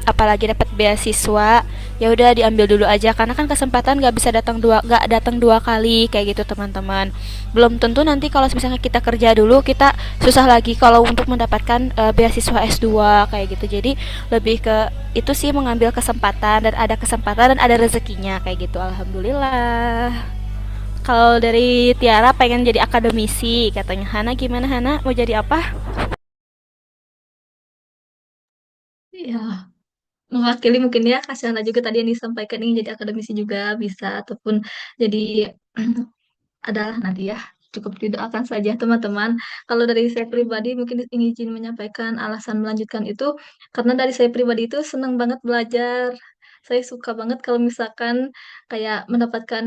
apalagi dapat beasiswa ya udah diambil dulu aja karena kan kesempatan nggak datang dua kali kayak gitu teman-teman belum tentu nanti kalau misalnya kita kerja dulu kita susah lagi kalau untuk mendapatkan beasiswa S2 kayak gitu jadi lebih ke itu sih mengambil kesempatan dan ada rezekinya kayak gitu alhamdulillah. Kalau dari Tiara pengen jadi akademisi katanya. Hana gimana Hana mau jadi apa? Iya. mewakili mungkin ya Kasiana juga tadi yang disampaikan ingin jadi akademisi juga bisa ataupun jadi adalah nanti ya. Cukup didoakan saja teman-teman. Kalau dari saya pribadi mungkin ingin izin menyampaikan alasan melanjutkan itu karena dari saya pribadi itu senang banget belajar. Saya suka banget kalau misalkan kayak mendapatkan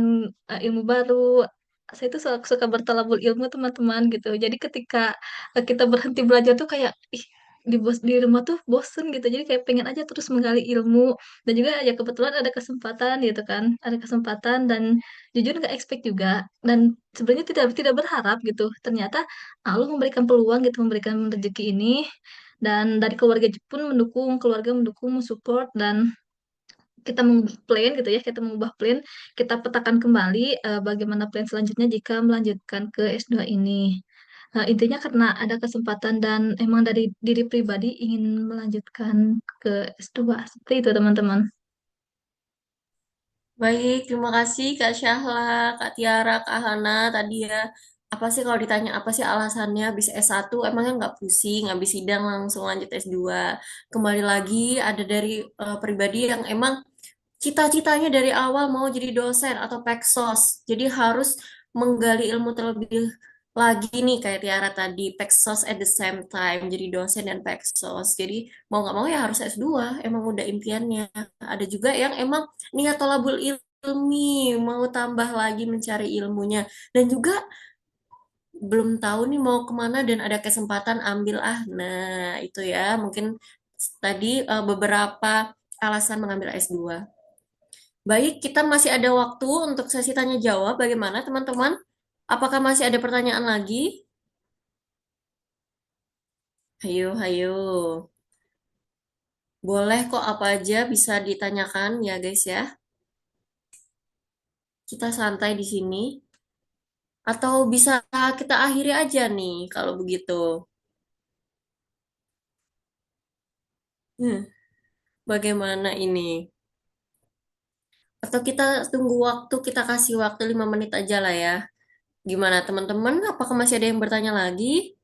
ilmu baru. Saya tuh suka bertolabul ilmu teman-teman gitu. Jadi ketika kita berhenti belajar tuh kayak ih di rumah tuh bosen gitu. Jadi kayak pengen aja terus menggali ilmu dan juga ya kebetulan ada kesempatan gitu kan. Ada kesempatan dan jujur nggak expect juga dan sebenarnya tidak tidak berharap gitu ternyata Allah memberikan peluang gitu memberikan rezeki ini dan dari keluarga pun mendukung keluarga mendukung mensupport dan kita mengubah plan gitu ya kita mengubah plan kita petakan kembali bagaimana plan selanjutnya jika melanjutkan ke S2 ini. Intinya karena ada kesempatan dan emang dari diri pribadi ingin melanjutkan ke S2 seperti itu teman-teman. Baik, terima kasih Kak Syahla, Kak Tiara, Kak Hana tadi ya. Apa sih kalau ditanya apa sih alasannya habis S1 emangnya nggak pusing, habis sidang langsung lanjut S2. Kembali lagi ada dari pribadi yang emang cita-citanya dari awal mau jadi dosen atau peksos. Jadi harus menggali ilmu terlebih lagi nih kayak Tiara tadi, peksos at the same time, jadi dosen dan peksos. Jadi mau nggak mau ya harus S2, emang udah impiannya. Ada juga yang emang niat tolabul ilmi, mau tambah lagi mencari ilmunya. Dan juga belum tahu nih mau kemana dan ada kesempatan ambil ah. Nah, itu ya mungkin tadi beberapa alasan mengambil S2. Baik, kita masih ada waktu untuk sesi tanya jawab. Bagaimana, teman-teman? Apakah masih ada pertanyaan lagi? Hayo, hayo. Boleh kok apa aja bisa ditanyakan ya, guys ya. Kita santai di sini. Atau bisa kita akhiri aja nih kalau begitu. Hmm, bagaimana ini? Atau kita tunggu waktu, kita kasih waktu 5 menit aja lah ya. Gimana, teman-teman? Apakah masih ada yang bertanya lagi?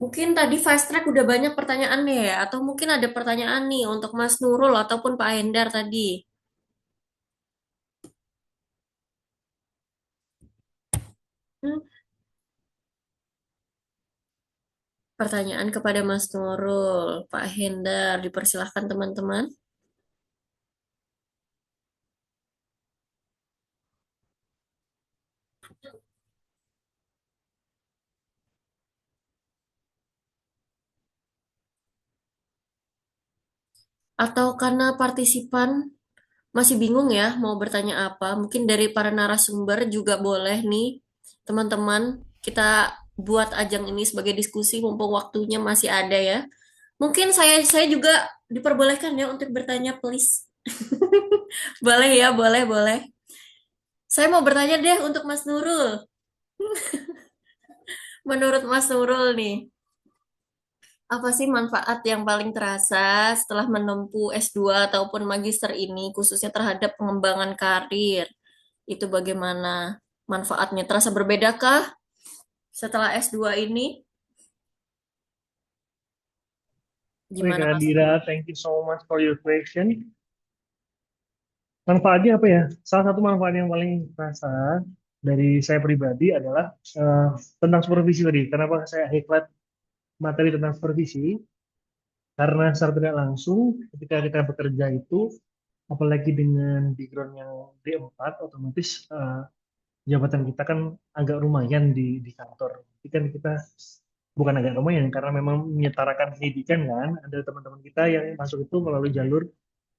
Mungkin tadi fast track udah banyak pertanyaannya ya, atau mungkin ada pertanyaan nih untuk Mas Nurul ataupun Pak Endar tadi. Hmm, pertanyaan kepada Mas Nurul, Pak Hendar, dipersilahkan teman-teman. Atau karena partisipan masih bingung ya mau bertanya apa, mungkin dari para narasumber juga boleh nih, teman-teman. Kita buat ajang ini sebagai diskusi mumpung waktunya masih ada ya. Mungkin saya juga diperbolehkan ya untuk bertanya, please. Boleh ya, boleh, boleh. Saya mau bertanya deh untuk Mas Nurul. Menurut Mas Nurul nih, apa sih manfaat yang paling terasa setelah menempuh S2 ataupun magister ini, khususnya terhadap pengembangan karir? Itu bagaimana manfaatnya? Terasa berbedakah setelah S2 ini? Baik, Gimana Kak Mas Dira, Nurul? thank you so much for your question. Manfaatnya apa ya? Salah satu manfaat yang paling terasa dari saya pribadi adalah eh, tentang supervisi tadi. Kenapa saya highlight materi tentang supervisi? Karena secara tidak langsung ketika kita bekerja itu, apalagi dengan background yang D4, otomatis jabatan kita kan agak lumayan di kantor. Tapi kan kita bukan agak lumayan karena memang menyetarakan pendidikan kan. Ada teman-teman kita yang masuk itu melalui jalur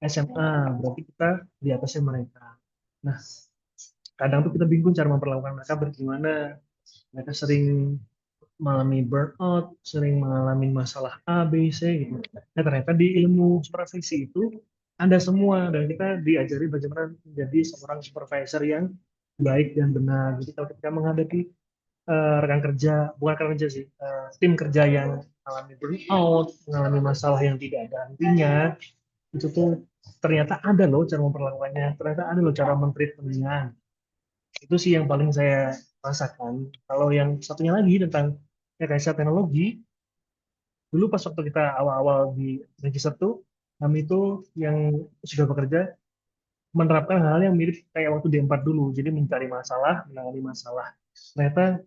SMA, berarti kita di atasnya mereka. Nah, kadang tuh kita bingung cara memperlakukan mereka bagaimana. Mereka sering mengalami burnout, sering mengalami masalah A, B, C gitu. Nah, ternyata di ilmu supervisi itu ada semua dan kita diajari bagaimana menjadi seorang supervisor yang baik dan benar. Jadi kalau kita menghadapi rekan kerja, bukan rekan kerja sih, tim kerja yang mengalami burnout, mengalami masalah yang tidak ada hentinya, itu tuh ternyata ada loh cara memperlakukannya, ternyata ada loh cara men-treatmentnya. Itu sih yang paling saya rasakan. Kalau yang satunya lagi tentang rekayasa teknologi, dulu pas waktu kita awal-awal di register tuh, kami itu yang sudah bekerja menerapkan hal yang mirip kayak waktu D4 dulu. Jadi mencari masalah, menangani masalah. Ternyata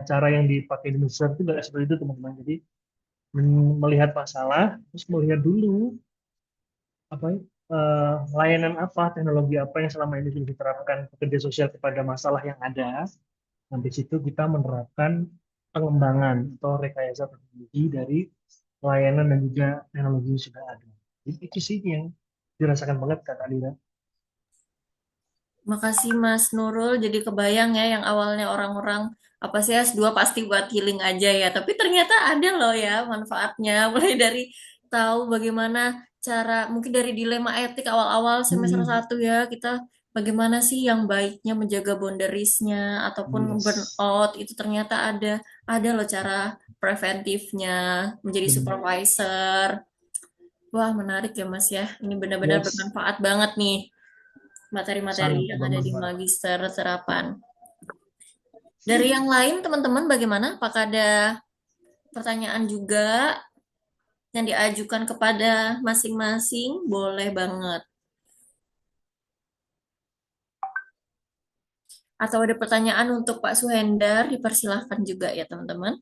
cara yang dipakai di Indonesia itu tidak seperti itu teman-teman. Jadi melihat masalah, terus melihat dulu apa ya, layanan apa, teknologi apa yang selama ini sudah diterapkan pekerja sosial kepada masalah yang ada. Nanti situ kita menerapkan pengembangan atau rekayasa teknologi dari layanan dan juga teknologi yang sudah ada. Jadi itu sih yang dirasakan banget Kak Alira. Makasih Mas Nurul, jadi kebayang ya yang awalnya orang-orang apa sih S2 pasti buat healing aja ya, tapi ternyata ada loh ya manfaatnya, mulai dari tahu bagaimana cara, mungkin dari dilema etik awal-awal semester Hmm, 1 ya, kita bagaimana sih yang baiknya menjaga boundariesnya ataupun yes, burnout, itu ternyata ada loh cara preventifnya, menjadi benar. supervisor. Wah, menarik ya Mas ya, ini benar-benar Yes, bermanfaat banget nih materi-materi sangat yang ada di bermanfaat. magister serapan. Dari yang lain, teman-teman, bagaimana? Apakah ada pertanyaan juga yang diajukan kepada masing-masing? Boleh banget. Atau ada pertanyaan untuk Pak Suhendar, dipersilahkan juga ya, teman-teman.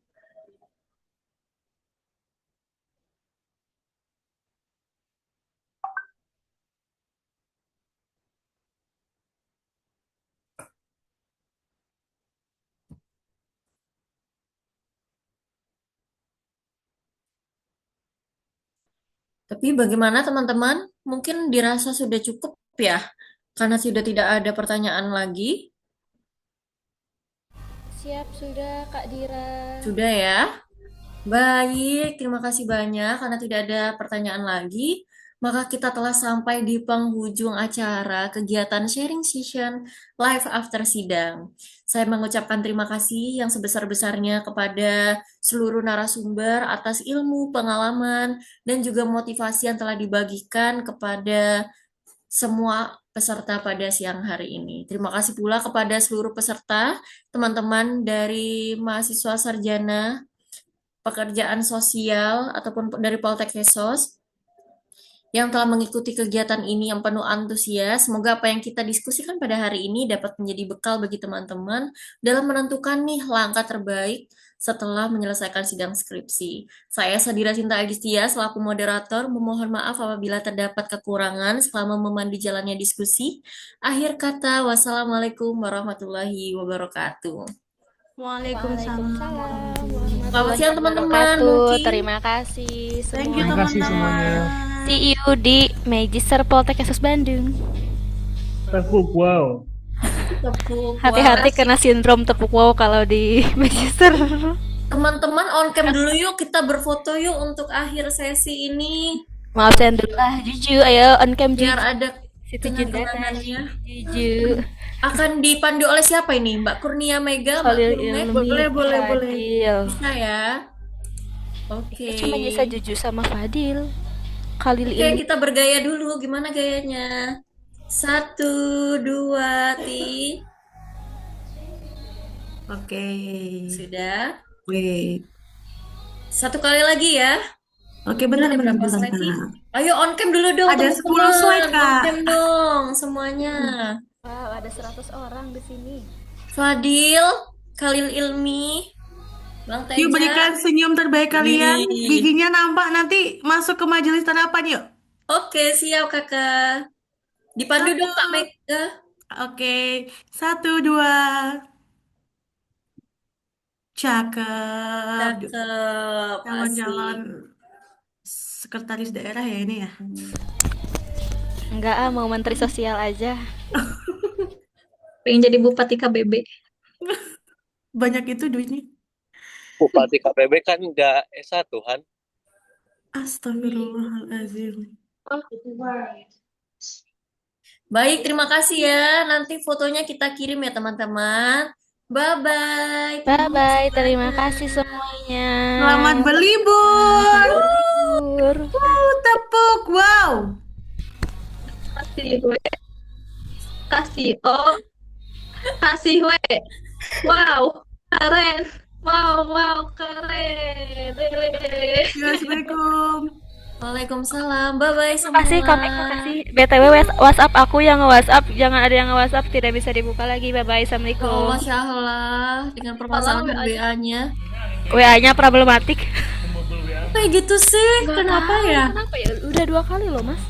Tapi bagaimana, teman-teman? Mungkin dirasa sudah cukup ya, karena sudah tidak ada pertanyaan lagi. Siap sudah Kak Dira. Sudah ya? Baik, terima kasih banyak karena tidak ada pertanyaan lagi. Maka kita telah sampai di penghujung acara kegiatan sharing session live after sidang. Saya mengucapkan terima kasih yang sebesar-besarnya kepada seluruh narasumber atas ilmu, pengalaman, dan juga motivasi yang telah dibagikan kepada semua peserta pada siang hari ini. Terima kasih pula kepada seluruh peserta, teman-teman dari mahasiswa sarjana pekerjaan sosial ataupun dari Poltek Yesos yang telah mengikuti kegiatan ini yang penuh antusias. Semoga apa yang kita diskusikan pada hari ini dapat menjadi bekal bagi teman-teman dalam menentukan nih langkah terbaik setelah menyelesaikan sidang skripsi. Saya Sadira Sinta Agistia selaku moderator memohon maaf apabila terdapat kekurangan selama memandu jalannya diskusi. Akhir kata, wassalamualaikum warahmatullahi wabarakatuh. Waalaikumsalam Waalaikumsalam warahmatullahi Selamat warahmatullahi siang teman-teman, wabarakatuh. mungkin Terima kasih Thank you Terima kasih semuanya. teman-teman. See you di Magister Poltek Yesus Bandung. Tepuk wow. tepuk Hati-hati puas. kena sindrom tepuk wow kalau di Magister. Teman-teman on cam dulu yuk, kita berfoto yuk untuk akhir sesi ini. Maaf saya dulu lah, Juju, ayo on cam Biar Juju. ada Situ Jundana, kenang-kenangannya. Juju. Akan dipandu oleh siapa ini? Mbak Kurnia Mega, Mbak Khalil Kurmek? Ilmi, Boleh. Fadil. Bisa ya? Oke. Cuma nyisa Juju sama Fadil. Khalil Oke, Ilmi. kita bergaya dulu. Gimana gayanya? 1, 2, 3. Oke. Sudah. Wait. Satu kali lagi ya. Oke, benar. Ada berapa slide sih? Ayo on cam dulu dong, Ada 10 slide, teman-teman. On Kak. cam dong semuanya. Wow, ada 100 orang di sini. Fadil, Khalil Ilmi, Bang Yuk Teja. berikan senyum terbaik kalian. Wih. Giginya nampak nanti masuk ke majelis terapan yuk. Oke, siap kakak. Dipandu dong Kak Mega. Oke, 1, 2. Cakep. Cakep, Calon-calon asik. sekretaris daerah ya ini ya. Enggak ah, mau menteri sosial aja. Pengen jadi Bupati KBB. Banyak itu duitnya. Bupati KPB kan nggak S1 kan? Astagfirullahaladzim. Baik, terima kasih ya. Nanti fotonya kita kirim ya teman-teman. Bye-bye. Bye-bye, terima kasih semuanya. Selamat berlibur. Selamat berlibur. Tepuk, wow. kasih W, kasih O, kasih W. Wow, keren. Wow, keren. Assalamualaikum. Waalaikumsalam. Bye-bye Makasih semua. Kak Mek, makasih. BTW WhatsApp aku yang nge-WhatsApp, jangan ada yang nge-WhatsApp, tidak bisa dibuka lagi. Bye bye. Ya Assalamualaikum. Allah, Syahla. Dengan Malah permasalahan W aja. WA-nya. WA-nya problematik. Kayak gitu sih. Nggak Kenapa tahu ya? kenapa ya? Udah 2 kali loh, Mas.